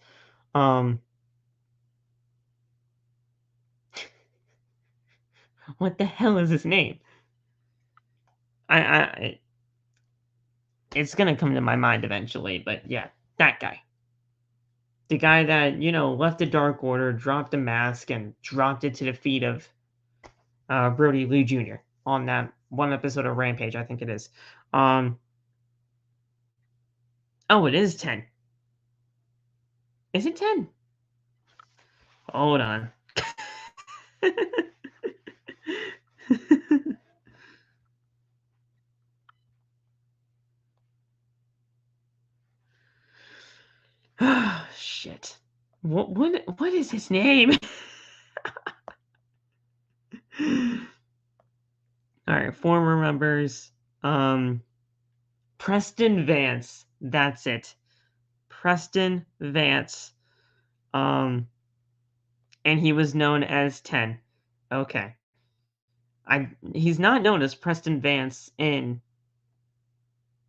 What the hell is his name? It's gonna come to my mind eventually, but yeah, that guy. The guy that, left the Dark Order, dropped the mask, and dropped it to the feet of Brody Lee Jr. on that one episode of Rampage, I think it is. Oh, it is 10. Is it 10? Hold on. Oh, shit. What is his name? All right, former members. Preston Vance. That's it. Preston Vance. And he was known as 10. Okay. He's not known as Preston Vance in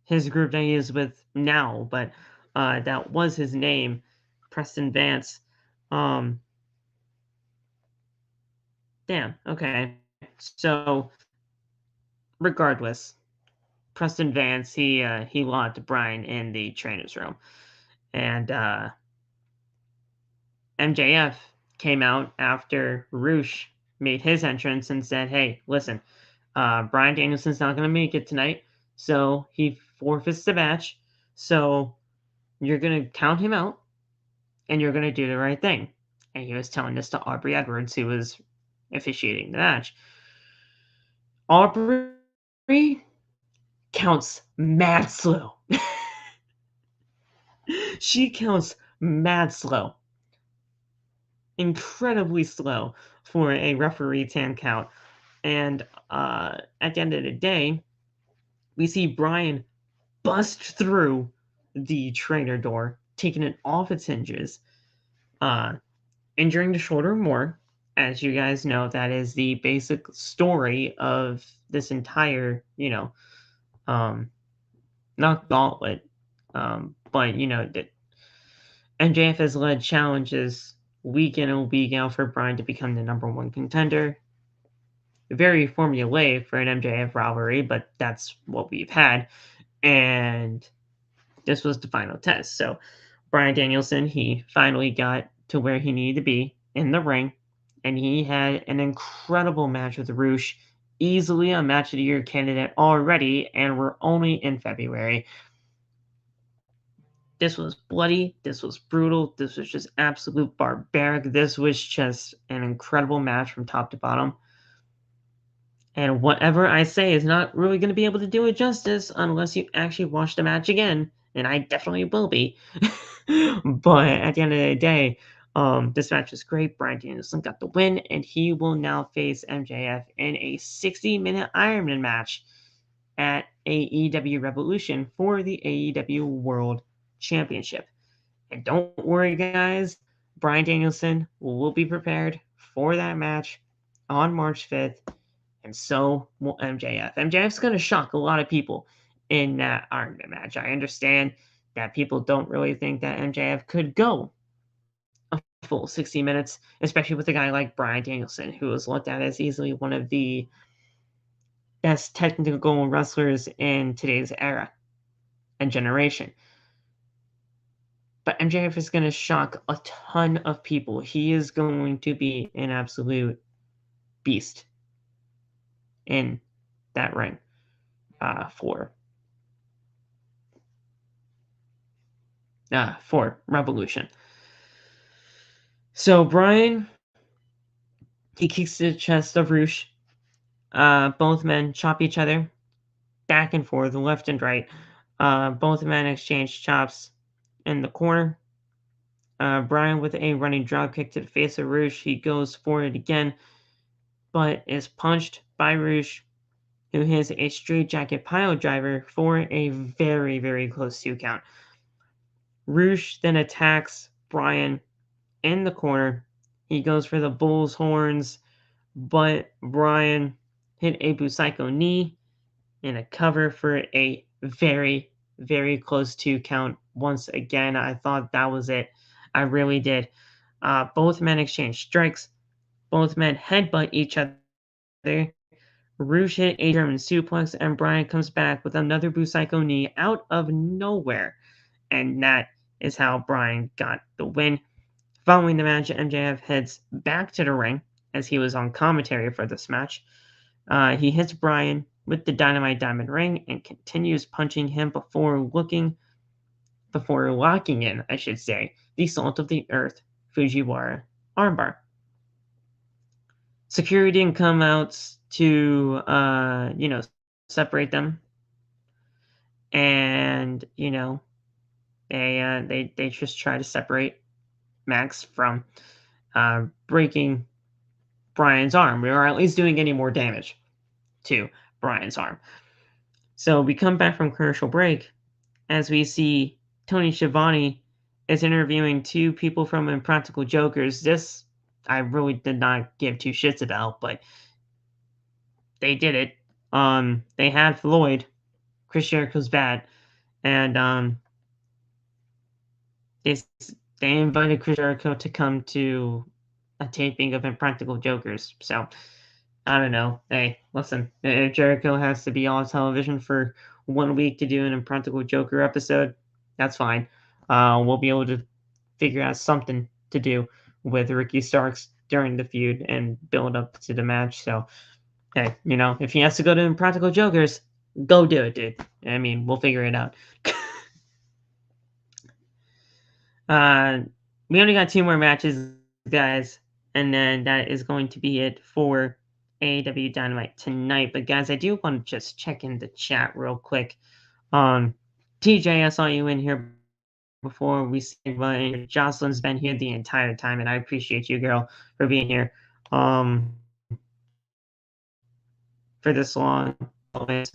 his group that he is with now, but that was his name, Preston Vance. Damn. Okay. So, regardless, Preston Vance he locked Bryan in the trainer's room, and MJF came out after Roosh made his entrance and said, "Hey, listen, Bryan Danielson's not going to make it tonight, so he forfeits the match. So you're going to count him out, and you're going to do the right thing." And he was telling this to Aubrey Edwards, who was officiating the match. Aubrey counts mad slow. She counts mad slow. Incredibly slow for a referee 10 count. And at the end of the day, we see Bryan bust through the trainer door, taking it off its hinges, injuring the shoulder more. As you guys know, that is the basic story of this entire, not gauntlet, but, that MJF has led challenges week in and week out for Bryan to become the number one contender. Very formulaic for an MJF rivalry, but that's what we've had. And this was the final test. So Bryan Danielson, he finally got to where he needed to be in the ring, and he had an incredible match with Roosh, easily a match of the year candidate already, and we're only in February. This was bloody, this was brutal, this was just absolute barbaric. This was just an incredible match from top to bottom. And whatever I say is not really going to be able to do it justice unless you actually watch the match again. And I definitely will be. But at the end of the day, this match is great. Bryan Danielson got the win, and he will now face MJF in a 60-minute Ironman match at AEW Revolution for the AEW World Championship. And don't worry, guys, Bryan Danielson will be prepared for that match on March 5th. And so will MJF. MJF's going to shock a lot of people in that Ironman match. I understand that people don't really think that MJF could go a full 60 minutes, especially with a guy like Bryan Danielson, who is looked at as easily one of the best technical wrestlers in today's era and generation. But MJF is going to shock a ton of people. He is going to be an absolute beast in that ring for Revolution. So Bryan, he kicks the chest of Roosh. Both men chop each other back and forth, left and right. Both men exchange chops in the corner. Bryan with a running drop kick to the face of Roosh. He goes for it again, but is punched by Roosh, who hits a straight jacket pile driver for a very, very close 2 count. Roosh then attacks Bryan in the corner. He goes for the bull's horns, but Bryan hit a Busaiku knee and a cover for a very, very close 2 count. Once again, I thought that was it. I really did. Both men exchange strikes. Both men headbutt each other. Roosh hit a German suplex, and Bryan comes back with another Busaiku knee out of nowhere. And that is how Bryan got the win. Following the match, MJF heads back to the ring as he was on commentary for this match. He hits Bryan with the Dynamite Diamond Ring and continues punching him before locking in, the Salt of the Earth Fujiwara armbar. Security didn't come out to, separate them. And, they just try to separate Max from breaking Bryan's arm, or at least doing any more damage to Bryan's arm. So we come back from commercial break as we see Tony Schiavone is interviewing 2 people from Impractical Jokers. This I really did not give 2 shits about, but they did it. They had Floyd, Chris Jericho's bad, and they invited Chris Jericho to come to a taping of Impractical Jokers. So I don't know. Hey, listen, if Jericho has to be on television for 1 week to do an Impractical Joker episode, that's fine. We'll be able to figure out something to do with Ricky Starks during the feud and build up to the match. So, hey, if he has to go to Impractical Jokers, go do it, dude. I mean, we'll figure it out. We only got 2 more matches, guys, and then that is going to be it for AEW Dynamite tonight. But guys, I do want to just check in the chat real quick. TJ, I saw you in here before we said goodbye. Jocelyn's been here the entire time, and I appreciate you, girl, for being here. For this long, always.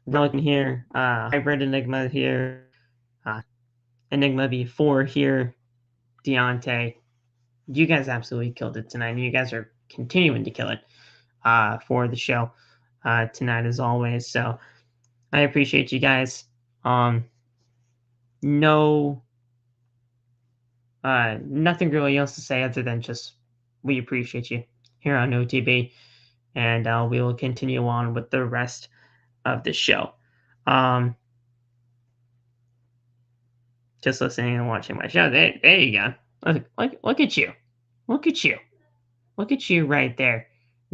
Relic here, Hybrid Enigma here, Enigma V4 here, Deontay. You guys absolutely killed it tonight, and you guys are continuing to kill it for the show tonight, as always. So I appreciate you guys. Nothing really else to say other than just we appreciate you here on OTB, and we will continue on with the rest of the show. Just listening and watching my show. There you go. Look at you. Look at you. Look at you right there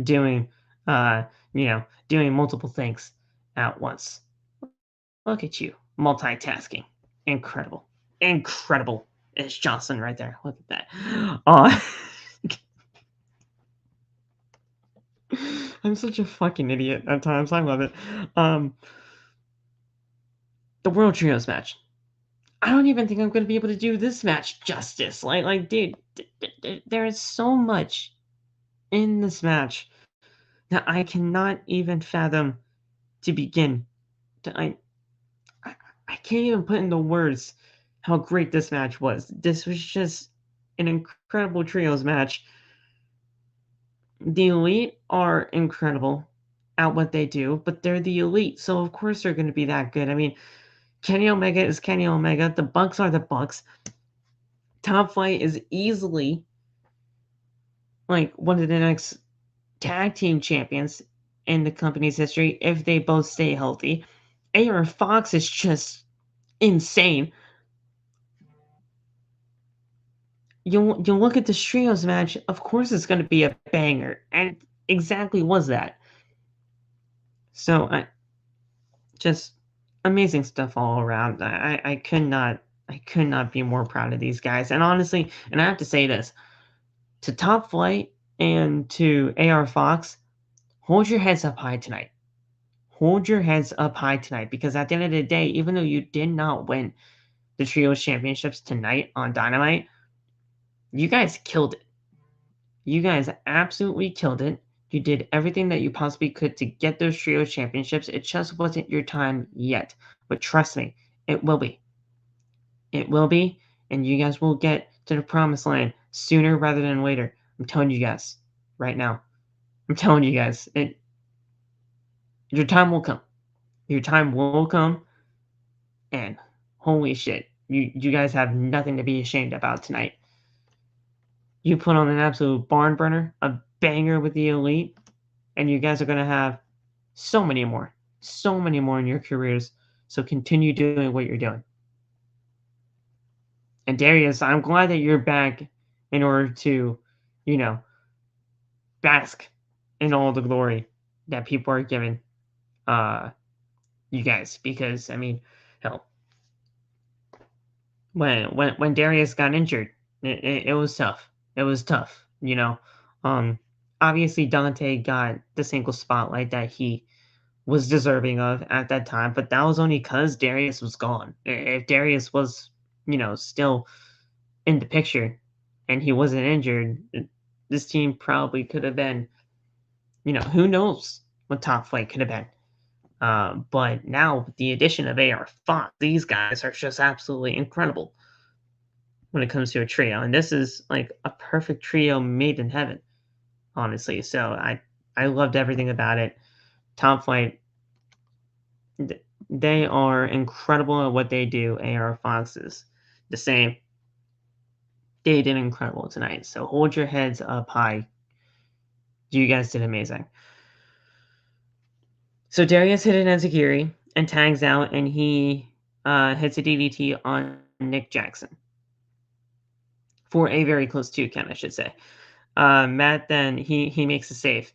doing doing multiple things at once. Look at you. Multitasking. Incredible. Incredible. It's Johnson right there. Look at that. I'm such a fucking idiot at times. I love it. The World Trios match. I don't even think I'm going to be able to do this match justice. Like, dude, there is so much in this match that I cannot even fathom to begin. I can't even put into words how great this match was. This was just an incredible trios match. The Elite are incredible at what they do, but they're the Elite, so of course they're going to be that good. I mean, Kenny Omega is Kenny Omega. The Bucks are the Bucks. Top Flight is easily like one of the next tag team champions in the company's history if they both stay healthy. AR Fox is just insane. You look at the trios match, of course it's going to be a banger, and exactly was that. So just amazing stuff all around. I could not be more proud of these guys. And honestly, and I have to say this, to Top Flight and to AR Fox, hold your heads up high tonight. Hold your heads up high tonight, because at the end of the day, even though you did not win the Trios Championships tonight on Dynamite, you guys killed it. You guys absolutely killed it. You did everything that you possibly could to get those Trios Championships. It just wasn't your time yet. But trust me, it will be. It will be, and you guys will get to the promised land sooner rather than later. I'm telling you guys right now. I'm telling you guys, your time will come. Your time will come, and holy shit, you guys have nothing to be ashamed about tonight. You put on an absolute barn burner, a banger with the Elite, and you guys are going to have so many more in your careers. So continue doing what you're doing. And Darius, I'm glad that you're back in order to, bask in all the glory that people are giving you guys. Because, I mean, hell, when Darius got injured, it was tough. It was tough, Obviously, Dante got the single spotlight that he was deserving of at that time, but that was only because Darius was gone. If Darius was, still in the picture and he wasn't injured, this team probably could have been, who knows what Top Flight could have been. But now, with the addition of AR Fox, these guys are just absolutely incredible when it comes to a trio. And this is like a perfect trio made in heaven, honestly. So I loved everything about it. Top Flight, they are incredible at what they do. AR Fox is the same. They did incredible tonight. So hold your heads up high. You guys did amazing. So Darius hit an Enziguri and tags out, and he hits a DDT on Nick Jackson. for a very close 2 count, I should say. Matt then he makes a save.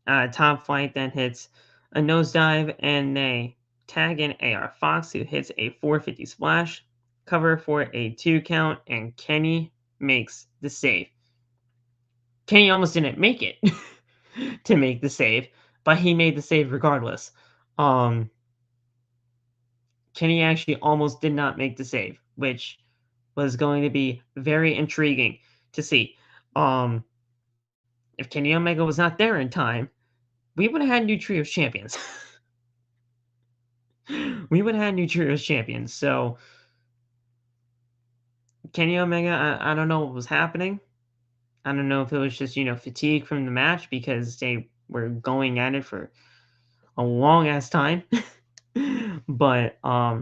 Top Flight then hits a nosedive, and they tag in AR Fox, who hits a 450 splash, cover for a 2 count, and Kenny makes the save. Kenny almost didn't make it to make the save, but he made the save regardless. Kenny actually almost did not make the save, which was going to be very intriguing to see. If Kenny Omega was not there in time, we would have had new trios champions. We would have had new trios champions. So Kenny Omega, I don't know what was happening. I don't know if it was just, fatigue from the match because they were going at it for a long ass time. But I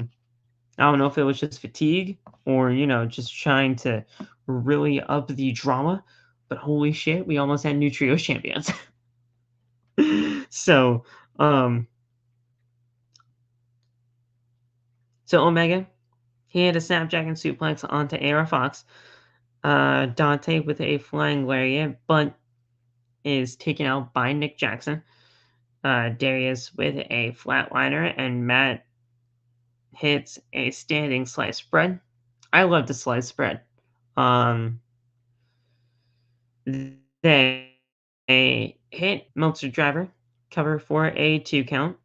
don't know if it was just fatigue or, just trying to really up the drama. But holy shit, we almost had new trios champions. So, Omega, he had a snapjack and suplex onto AR Fox. Dante with a flying lariat, but is taken out by Nick Jackson. Darius with a flatliner, and Matt hits a standing slice spread. I love the slice spread. They hit Meltzer Driver, cover for a 2 count,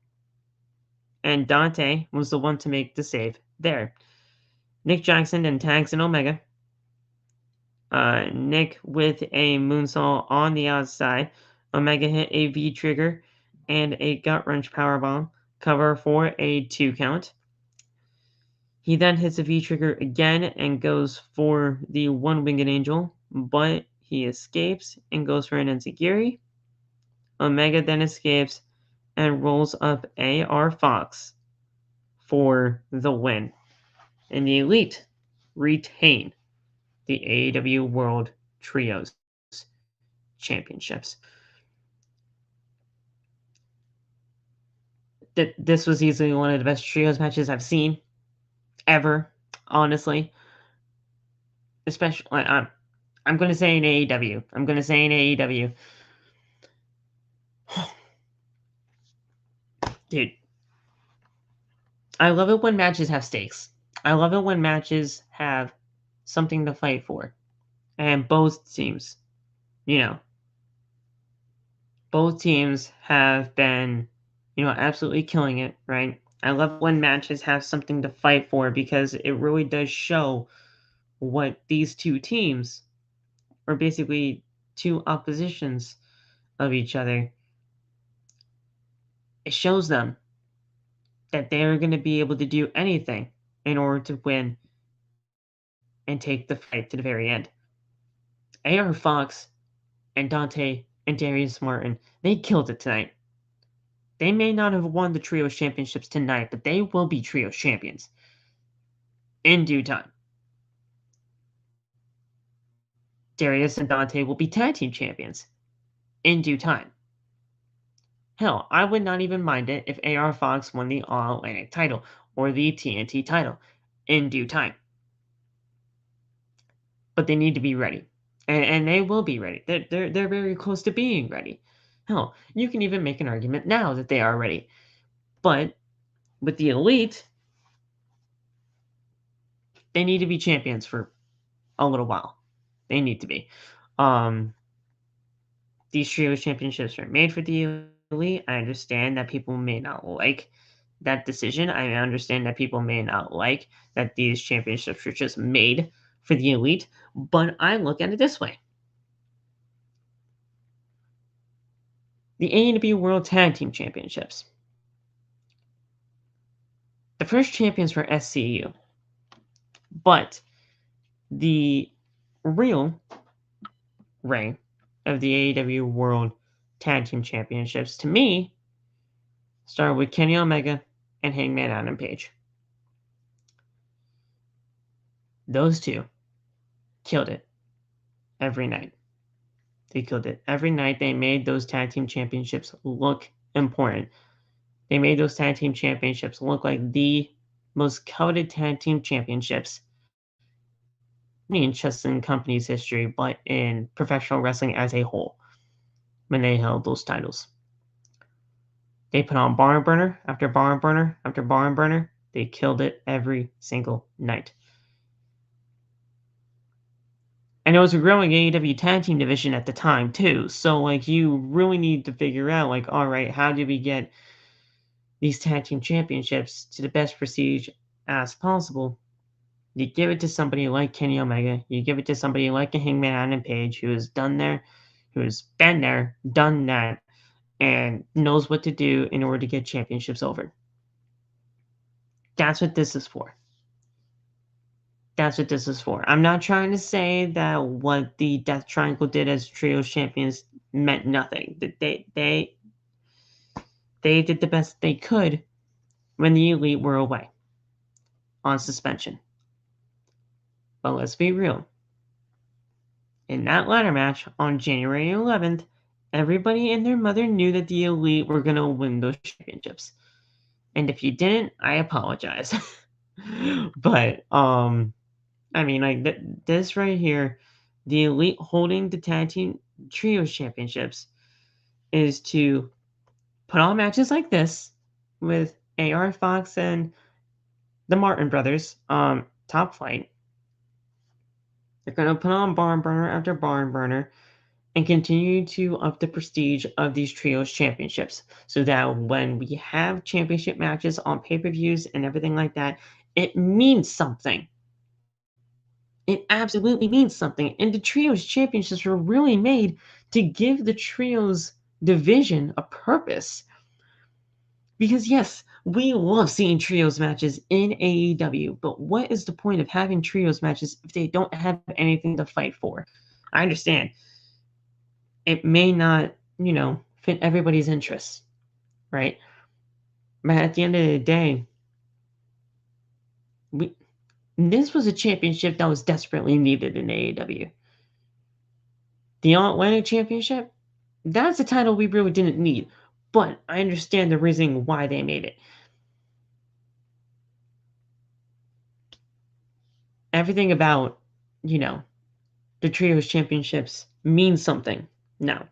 and Dante was the one to make the save there. Nick Jackson then tags in Omega. Nick with a moonsault on the outside. Omega hit a V-trigger and a gut wrench powerbomb, cover for a 2 count. He then hits a V-trigger again and goes for the one-winged angel, but he escapes and goes for an enziguri. Omega then escapes and rolls up AR Fox for the win. And the Elite retain the AEW World Trios Championships. This was easily one of the best trios matches I've seen ever, honestly. Especially, I'm going to say in AEW. I'm going to say in AEW. Dude, I love it when matches have stakes. I love it when matches have something to fight for. And both teams, both teams have been, absolutely killing it, right? I love when matches have something to fight for because it really does show what these two teams, or basically two oppositions of each other, it shows them that they're going to be able to do anything in order to win and take the fight to the very end. AR Fox and Dante and Darius Martin, they killed it tonight. They may not have won the Trios Championships tonight, but they will be Trios Champions in due time. Darius and Dante will be Tag Team Champions in due time. Hell, I would not even mind it if AR Fox won the All-Atlantic title or the TNT title in due time. But they need to be ready. And they will be ready. They're very close to being ready. Hell, you can even make an argument now that they are ready. But with the Elite, they need to be champions for a little while. They need to be. These Trios Championships are made for the Elite. I understand that people may not like that decision. I understand that people may not like that these championships are just made for the Elite. But I look at it this way. The AEW World Tag Team Championships. The first champions were SCU. But the real reign of the AEW World Tag Team Championships, to me, started with Kenny Omega and Hangman Adam Page. Those two killed it every night. They killed it every night. They made those tag team championships look important. They made those tag team championships look like the most coveted tag team championships mean, just in company's history, but in professional wrestling as a whole when they held those titles. They put on barn burner after barn burner after barn burner. They killed it every single night. And it was a growing AEW tag team division at the time too. So like you really need to figure out like, all right, how do we get these tag team championships to the best prestige as possible? You give it to somebody like Kenny Omega. You give it to somebody like a Hangman Adam Page who has done there, who has been there, done that, and knows what to do in order to get championships over. That's what this is for. That's what this is for. I'm not trying to say that what the Death Triangle did as trios champions meant nothing. They did the best they could when the Elite were away on suspension. But let's be real. In that ladder match on January 11th, everybody and their mother knew that the Elite were going to win those championships. And if you didn't, I apologize. But I mean, like this right here, the Elite holding the tag team trios championships is to put on matches like this with AR Fox and the Martin brothers, Top Flight. They're gonna put on barn burner after barn burner and continue to up the prestige of these trios championships so that when we have championship matches on pay-per-views and everything like that, it means something. It absolutely means something. And the trios championships were really made to give the trios division a purpose. Because yes, we love seeing trios matches in AEW, but what is the point of having trios matches if they don't have anything to fight for? I understand. It may not, fit everybody's interests, right? But at the end of the day, this was a championship that was desperately needed in AEW. The All-Atlantic Championship, that's a title we really didn't need, but I understand the reason why they made it. Everything about, the Trios Championships means something now.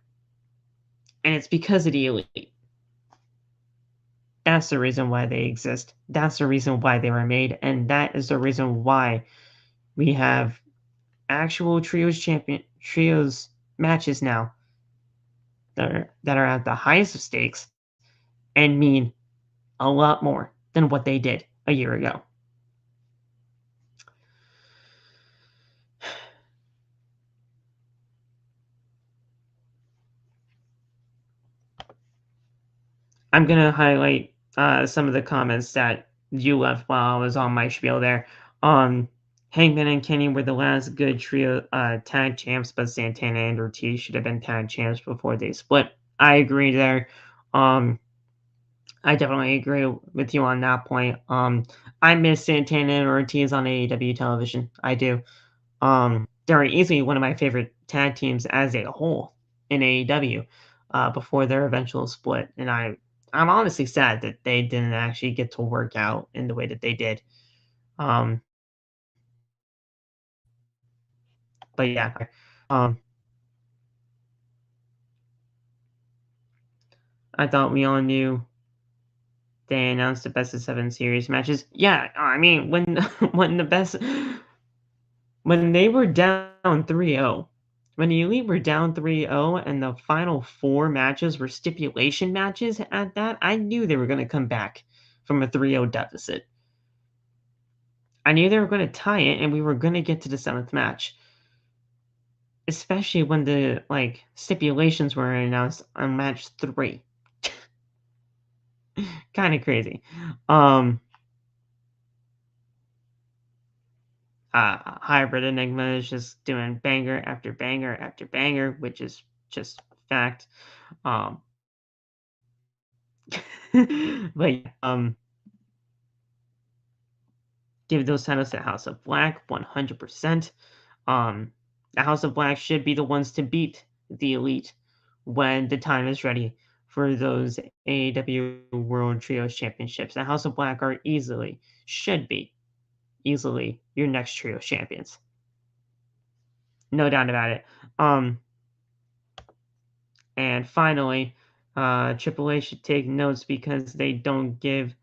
And it's because of the Elite. That's the reason why they exist. That's the reason why they were made. And that is the reason why we have actual trios matches now that are at the highest of stakes and mean a lot more than what they did a year ago. I'm going to highlight some of the comments that you left while I was on my spiel there. Hangman and Kenny were the last good trio tag champs, but Santana and Ortiz should have been tag champs before they split. I agree there. I definitely agree with you on that point. I miss Santana and Ortiz on AEW television. I do. They're easily one of my favorite tag teams as a whole in AEW before their eventual split, and I'm honestly sad that they didn't actually get to work out in the way that they did. But yeah, I thought we all knew they announced the best of 7 series matches. Yeah, I mean when when they were down 3-0, when the Elite were down 3-0 and the final 4 matches were stipulation matches at that, I knew they were going to come back from a 3-0 deficit. I knew they were going to tie it and we were going to get to the 7th match. Especially when the stipulations were announced on match 3. Kind of crazy. Hybrid Enigma is just doing banger after banger after banger, which is just fact. But give those titles to House of Black 100%. The House of Black should be the ones to beat the Elite when the time is ready for those AEW World Trios Championships. The House of Black should be easily your next trio champions. No doubt about it. And finally, AAA should take notes because they don't give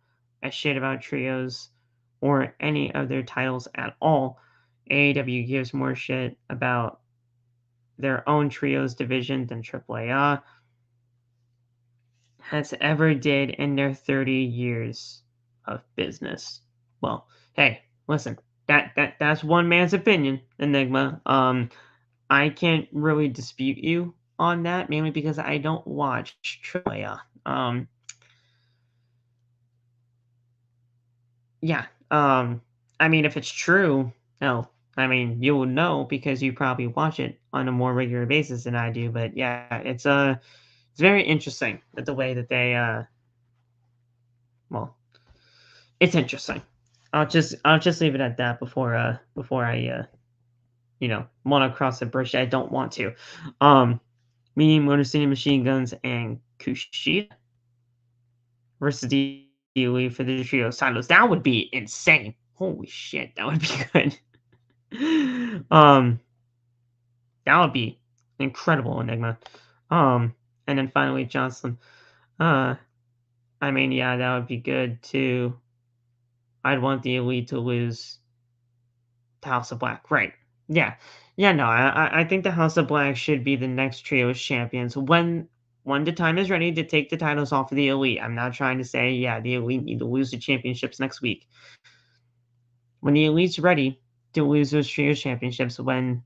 a shit about trios or any of their titles at all. AEW gives more shit about their own trios division than AAA has ever did in their 30 years of business. Well, hey, listen, that's one man's opinion, Enigma. I can't really dispute you on that, mainly because I don't watch AAA. Yeah. I mean, if it's true, no, I mean, you will know because you probably watch it on a more regular basis than I do. But yeah, it's very interesting that the way that they well, it's interesting. I'll just leave it at that before I want to cross the bridge that I don't want to. Meaning Motor City Machine Guns and Kushida versus the Elite for the trios titles. That would be insane. Holy shit, that would be good. That would be incredible, Enigma. And then finally Johnson. Uh, I mean, yeah, that would be good too. I'd want the Elite to lose to House of Black, right? Yeah, yeah. No, I think the House of Black should be the next trios champions when the time is ready to take the titles off of the Elite. I'm not trying to say, yeah, the Elite need to lose the championships next week. When the Elite's ready to lose those trios championships, when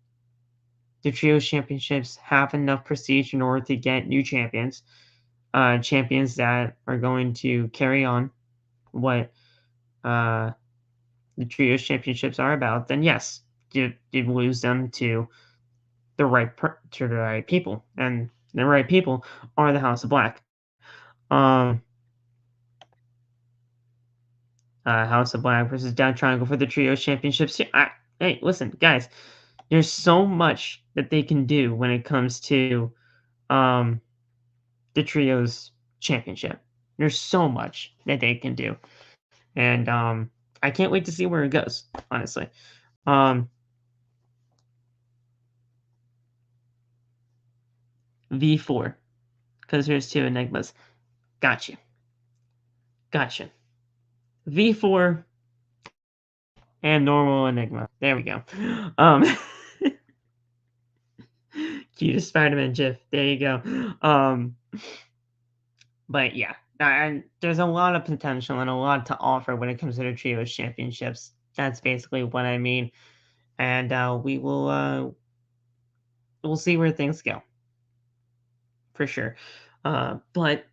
the trios championships have enough prestige in order to get new champions, champions that are going to carry on what uh, the trios championships are about, then yes, you lose them to to the right people, and the right people are the House of Black. Um, House of Black versus Death Triangle for the Trios Championships. Hey, listen, guys, there's so much that they can do when it comes to um, the Trios Championship. There's so much that they can do, and I can't wait to see where it goes. Honestly, um, V4, because there's two enigmas. Gotcha, gotcha. V4 and normal enigma. There we go. Um, cutest Spider-Man GIF. There you go. But yeah, and there's a lot of potential and a lot to offer when it comes to the trios championships. That's basically what I mean, and we'll see where things go for sure. But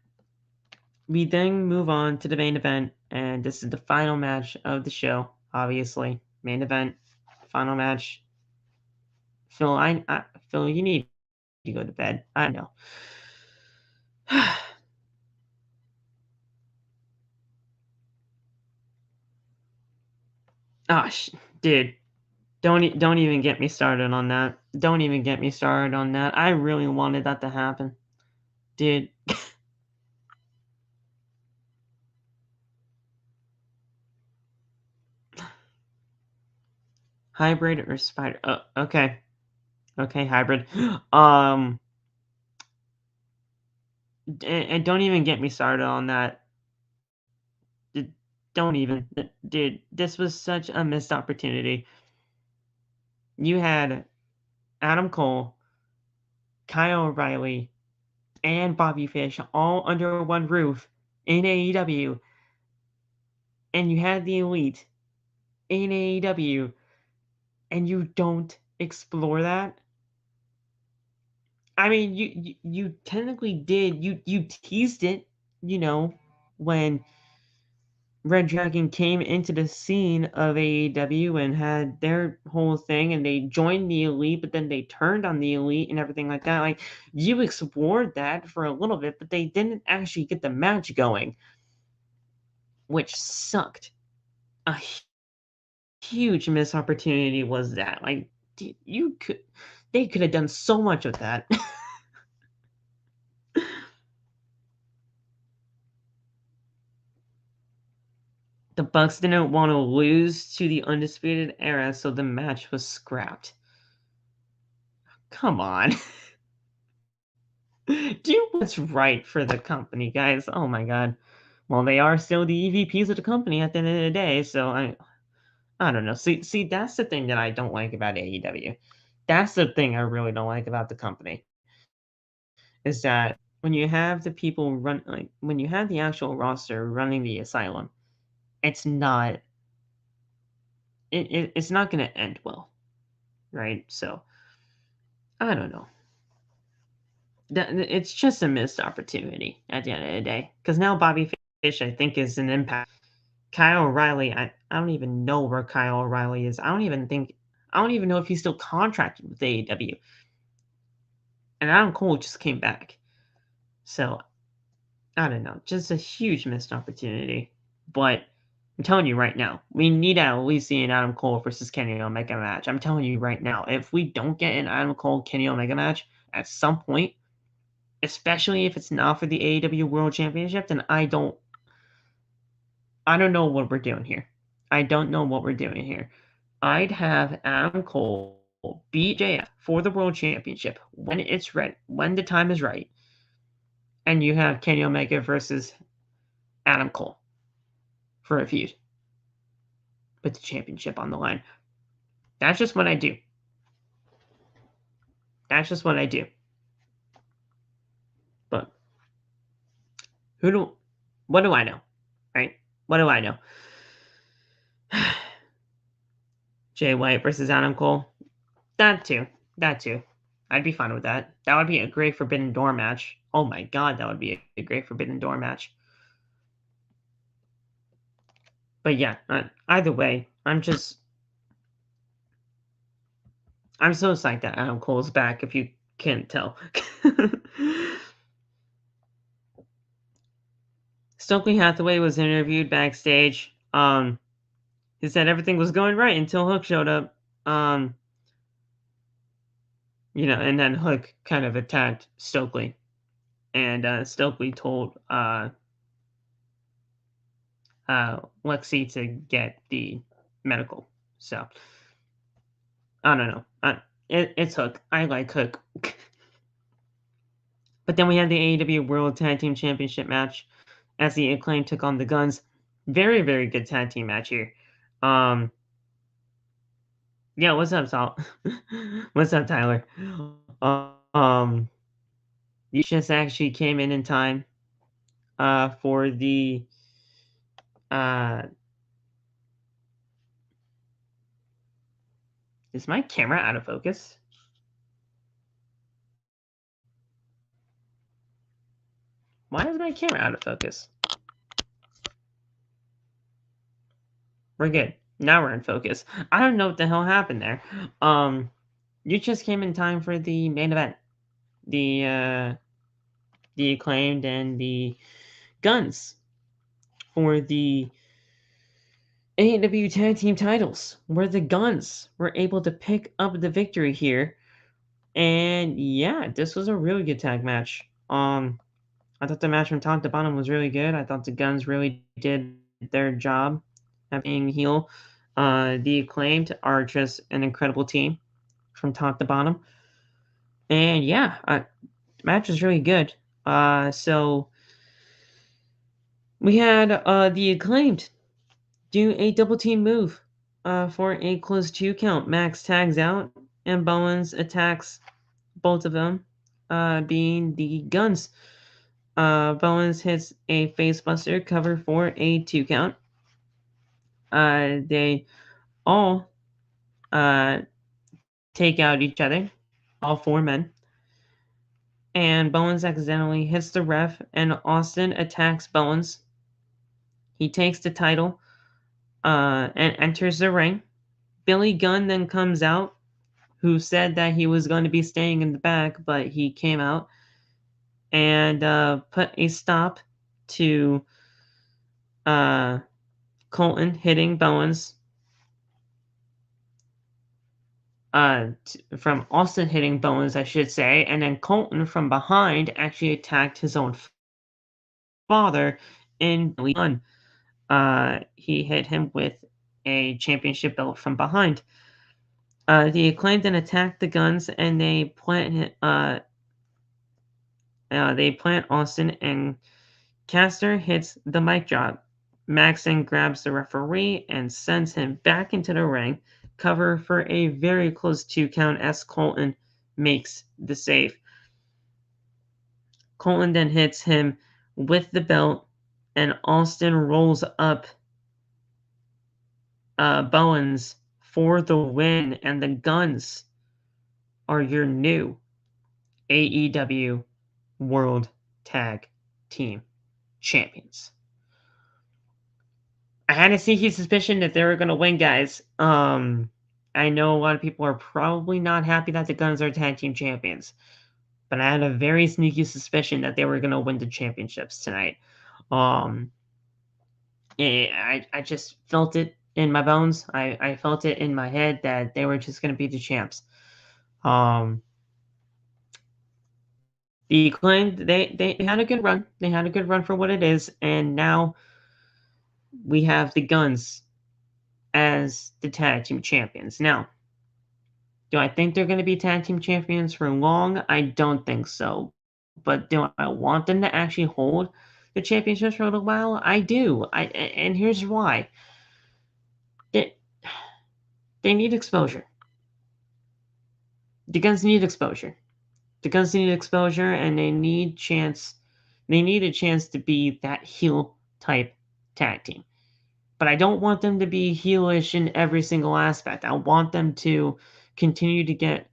we then move on to the main event, and this is the final match of the show. Obviously, main event, final match. Phil, Phil, you need to go to bed. I know. Gosh, dude, don't even get me started on that. Don't even get me started on that. I really wanted that to happen, dude. Hybrid or spider? Oh, okay, okay, hybrid. Um, and don't even get me started on that. Don't even, dude. This was such a missed opportunity. You had Adam Cole, Kyle O'Reilly, and Bobby Fish all under one roof in AEW, and you had the Elite in AEW, and you don't explore that. I mean, you technically did. You teased it, when Red Dragon came into the scene of AEW and had their whole thing, and they joined the Elite, but then they turned on the Elite and everything like that. Like, you explored that for a little bit, but they didn't actually get the match going, which sucked. A huge missed opportunity was that. Like, they could have done so much with that. The Bucks didn't want to lose to the Undisputed Era, so the match was scrapped. Come on. Do what's right for the company, guys. Oh my god. Well, they are still the EVPs of the company at the end of the day, so I don't know. See, that's the thing that I don't like about AEW. That's the thing I really don't like about the company is that when you have the people run like when you have the actual roster running the asylum, it's not it's not going to end well, right? So I don't know. It's just a missed opportunity at the end of the day because now Bobby Fish I think is an impact. Kyle O'Reilly, I don't even know where Kyle O'Reilly is. I don't even know if he's still contracted with AEW. And Adam Cole just came back. So I don't know. Just a huge missed opportunity. But I'm telling you right now, we need to at least see an Adam Cole versus Kenny Omega match. I'm telling you right now, if we don't get an Adam Cole Kenny Omega match at some point, especially if it's not for the AEW World Championship, then I don't know what we're doing here. I don't know what we're doing here. I'd have Adam Cole beat JF for the World Championship when it's ready, when the time is right, and you have Kenny Omega versus Adam Cole for a feud. Put the championship on the line. That's just what I do. That's just what I do. But what do I know? Right? What do I know? Jay White versus Adam Cole. That too. That too. I'd be fine with that. That would be a great Forbidden Door match. Oh my god, that would be a great Forbidden Door match. But yeah, either way, I'm so psyched that Adam Cole's back, if you can't tell. Stokely Hathaway was interviewed backstage. He said everything was going right until Hook showed up. And then Hook kind of attacked Stokely. And Stokely told Lexi to get the medical. So I don't know. It's Hook. I like Hook. But then we had the AEW World Tag Team Championship match as the Acclaimed took on the Guns. Very, very good tag team match here. Yeah, what's up, Salt? What's up, Tyler? You just actually came in time for the is my camera out of focus? Why is my camera out of focus? We're good. Now we're in focus. I don't know what the hell happened there. You just came in time for the main event. The Acclaimed and the Guns for the AEW Tag Team titles, where the Guns were able to pick up the victory here. And yeah, this was a really good tag match. I thought the match from top to bottom was really good. I thought the Guns really did their job at being heel. The Acclaimed are just an incredible team from top to bottom. And yeah, the match was really good. So we had the Acclaimed do a double team move for a close 2 count. Max tags out, and Bowens attacks both of them, being the Guns. Bowens hits a facebuster cover for a 2 count. They all take out each other, all 4 men. And Bowens accidentally hits the ref, and Austin attacks Bowens. He takes the title and enters the ring. Billy Gunn then comes out, who said that he was going to be staying in the back, but he came out and put a stop to Colton hitting Bowens. From Austin hitting Bowens, I should say, and then Colton from behind actually attacked his own father in Billy Gunn. He hit him with a championship belt from behind. The Acclaimed then attack the Guns, and they plant Austin, and Caster hits the mic drop. Maxon grabs the referee and sends him back into the ring, cover for a very close 2 count as Colton makes the save. Colton then hits him with the belt, and Austin rolls up Bowens for the win, and the Guns are your new AEW World Tag Team Champions. I had a sneaky suspicion that they were going to win, guys. I know a lot of people are probably not happy that the Guns are tag team champions, but I had a very sneaky suspicion that they were going to win the championships tonight. I just felt it in my bones. I felt it in my head that they were just going to be the champs. The Acclaimed, they had a good run. They had a good run for what it is, and now we have the Guns as the tag team champions. Now, do I think they're going to be tag team champions for long? I don't think so. But do I want them to actually hold the championships for a little while? I do. And here's why. They need exposure. The Guns need exposure. The Guns need exposure, and they need chance. They need a chance to be that heel type tag team. But I don't want them to be heelish in every single aspect. I want them to continue to get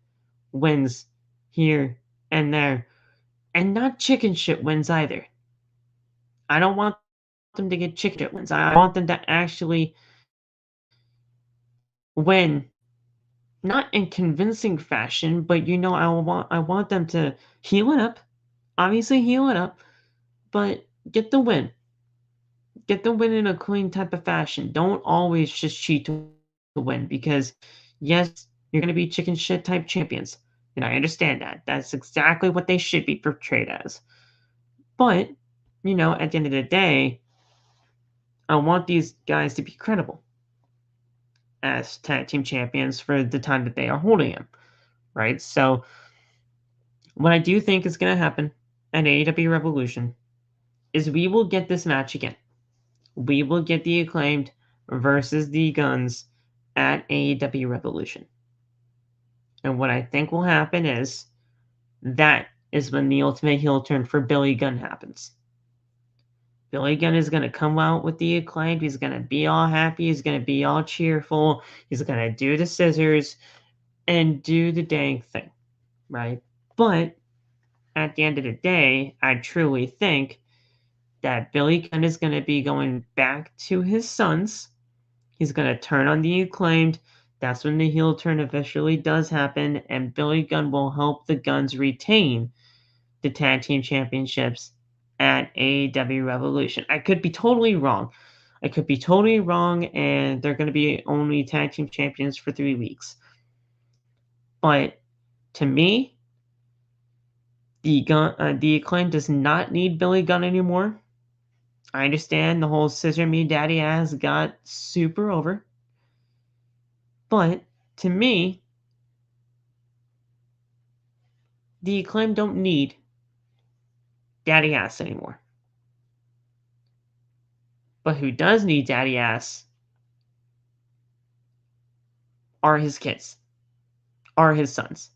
wins here and there, and not chicken shit wins either. I don't want them to get chicken shit wins. I want them to actually win, not in convincing fashion, but I want them to heal it up, obviously heal it up, but get the win. Get the win in a clean type of fashion. Don't always just cheat to win, because yes, you're going to be chicken shit type champions. And I understand that. That's exactly what they should be portrayed as. But, at the end of the day, I want these guys to be credible as tag team champions for the time that they are holding them, right? So, what I do think is going to happen at AEW Revolution is we will get this match again. We will get the Acclaimed versus the Guns at AEW Revolution. And what I think will happen is that is when the ultimate heel turn for Billy Gunn happens. Billy Gunn is going to come out with the Acclaimed. He's going to be all happy. He's going to be all cheerful. He's going to do the scissors and do the dang thing, right? But at the end of the day, I truly think that Billy Gunn is going to be going back to his sons. He's going to turn on the Acclaimed. That's when the heel turn officially does happen, and Billy Gunn will help the Guns retain the tag team championships at AEW Revolution. I could be totally wrong. And they're going to be only tag team champions for 3 weeks. But to me, the Acclaim does not need Billy Gunn anymore. I understand the whole scissor me daddy ass got super over. But to me, the Acclaim don't need daddy ass anymore. But who does need daddy ass are his kids, are his sons.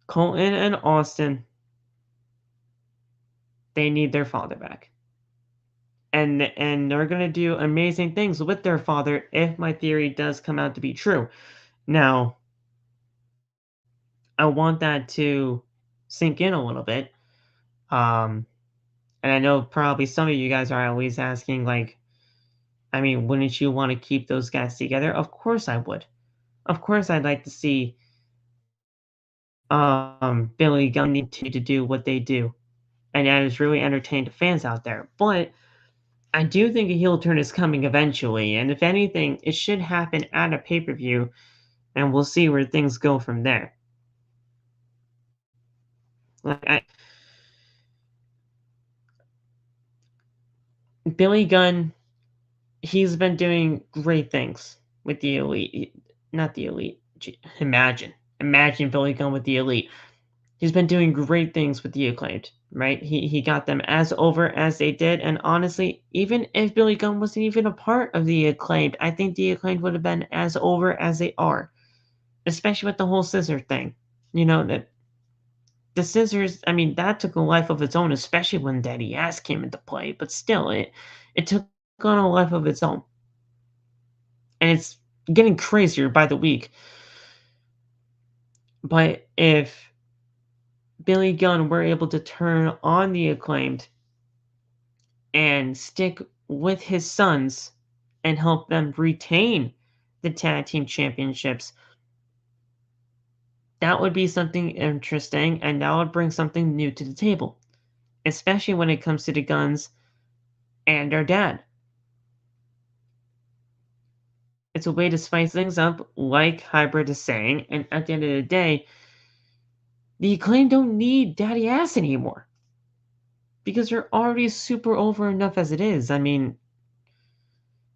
Colton and Austin, they need their father back. And they're going to do amazing things with their father if my theory does come out to be true. Now, I want that to sink in a little bit. And I know probably some of you guys are always asking, like, I mean, wouldn't you want to keep those guys together? Of course I would. Of course I'd like to see Billy Gunn need to do what they do. And that has really entertained fans out there. But I do think a heel turn is coming eventually. And if anything, it should happen at a pay-per-view. And we'll see where things go from there. Billy Gunn, he's been doing great things with the Elite. not the Elite. Imagine. Imagine Billy Gunn with the Elite. He's been doing great things with the Acclaimed, right? He got them as over as they did, and honestly, even if Billy Gunn wasn't even a part of the Acclaimed, I think the Acclaimed would have been as over as they are, especially with the whole scissor thing. That the scissors, I mean, that took a life of its own, especially when Daddy Ass came into play, but still, it took on a life of its own. And it's getting crazier by the week. But if Billy Gunn were able to turn on the Acclaimed and stick with his sons and help them retain the tag team championships, that would be something interesting and that would bring something new to the table, especially when it comes to the Guns and their dad. It's a way to spice things up, like Hybrid is saying, and at the end of the day, the Acclaim don't need Daddy Ass anymore because they're already super over enough as it is. I mean,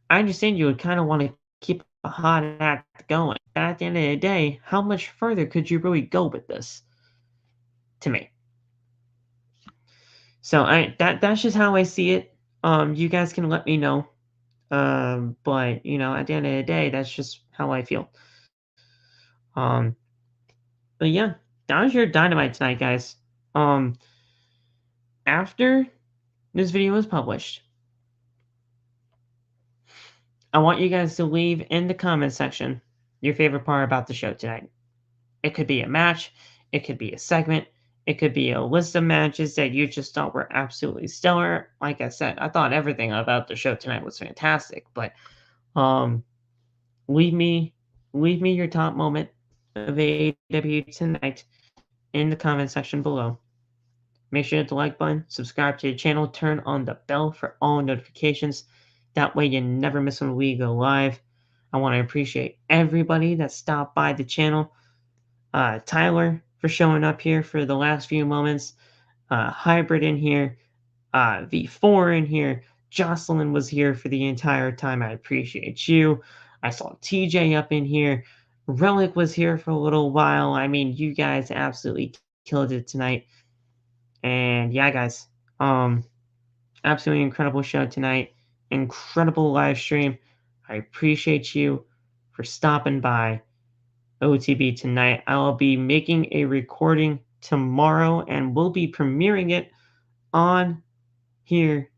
I understand you would kind of want to keep a hot act going. But at the end of the day, how much further could you really go with this? To me. So that's just how I see it. You guys can let me know. But at the end of the day, that's just how I feel. Um, but yeah, that was your Dynamite tonight, guys. Um, after this video is published, I want you guys to leave in the comment section your favorite part about the show tonight. It could be a match, it could be a segment, it could be a list of matches that you just thought were absolutely stellar. Like I said, I thought everything about the show tonight was fantastic, but um leave me your top moment of AEW tonight in the comment section below. Make sure to hit the like button, subscribe to the channel, turn on the bell for all notifications. That way you never miss when we go live. I want to appreciate everybody that stopped by the channel. Tyler for showing up here for the last few moments. Hybrid in here. V4 in here. Jocelyn was here for the entire time. I appreciate you. I saw TJ up in here. Relic was here for a little while. I mean, you guys absolutely killed it tonight. And yeah, guys, absolutely incredible show tonight. Incredible live stream. I appreciate you for stopping by OTB tonight. I'll be making a recording tomorrow and we'll be premiering it on here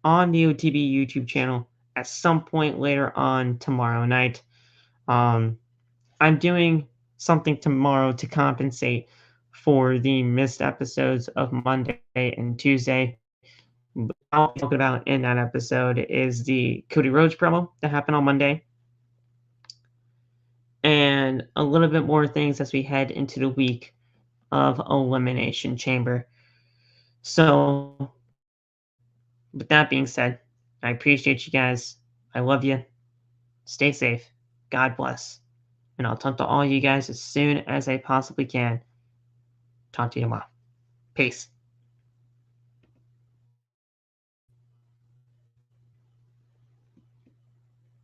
on the OTB YouTube channel at some point later on tomorrow night. I'm doing something tomorrow to compensate for the missed episodes of Monday and Tuesday. I'll be talking about in that episode is the Cody Rhodes promo that happened on Monday, and a little bit more things as we head into the week of Elimination Chamber. So, with that being said, I appreciate you guys. I love you. Stay safe. God bless. And I'll talk to all you guys as soon as I possibly can. Talk to you tomorrow. Peace.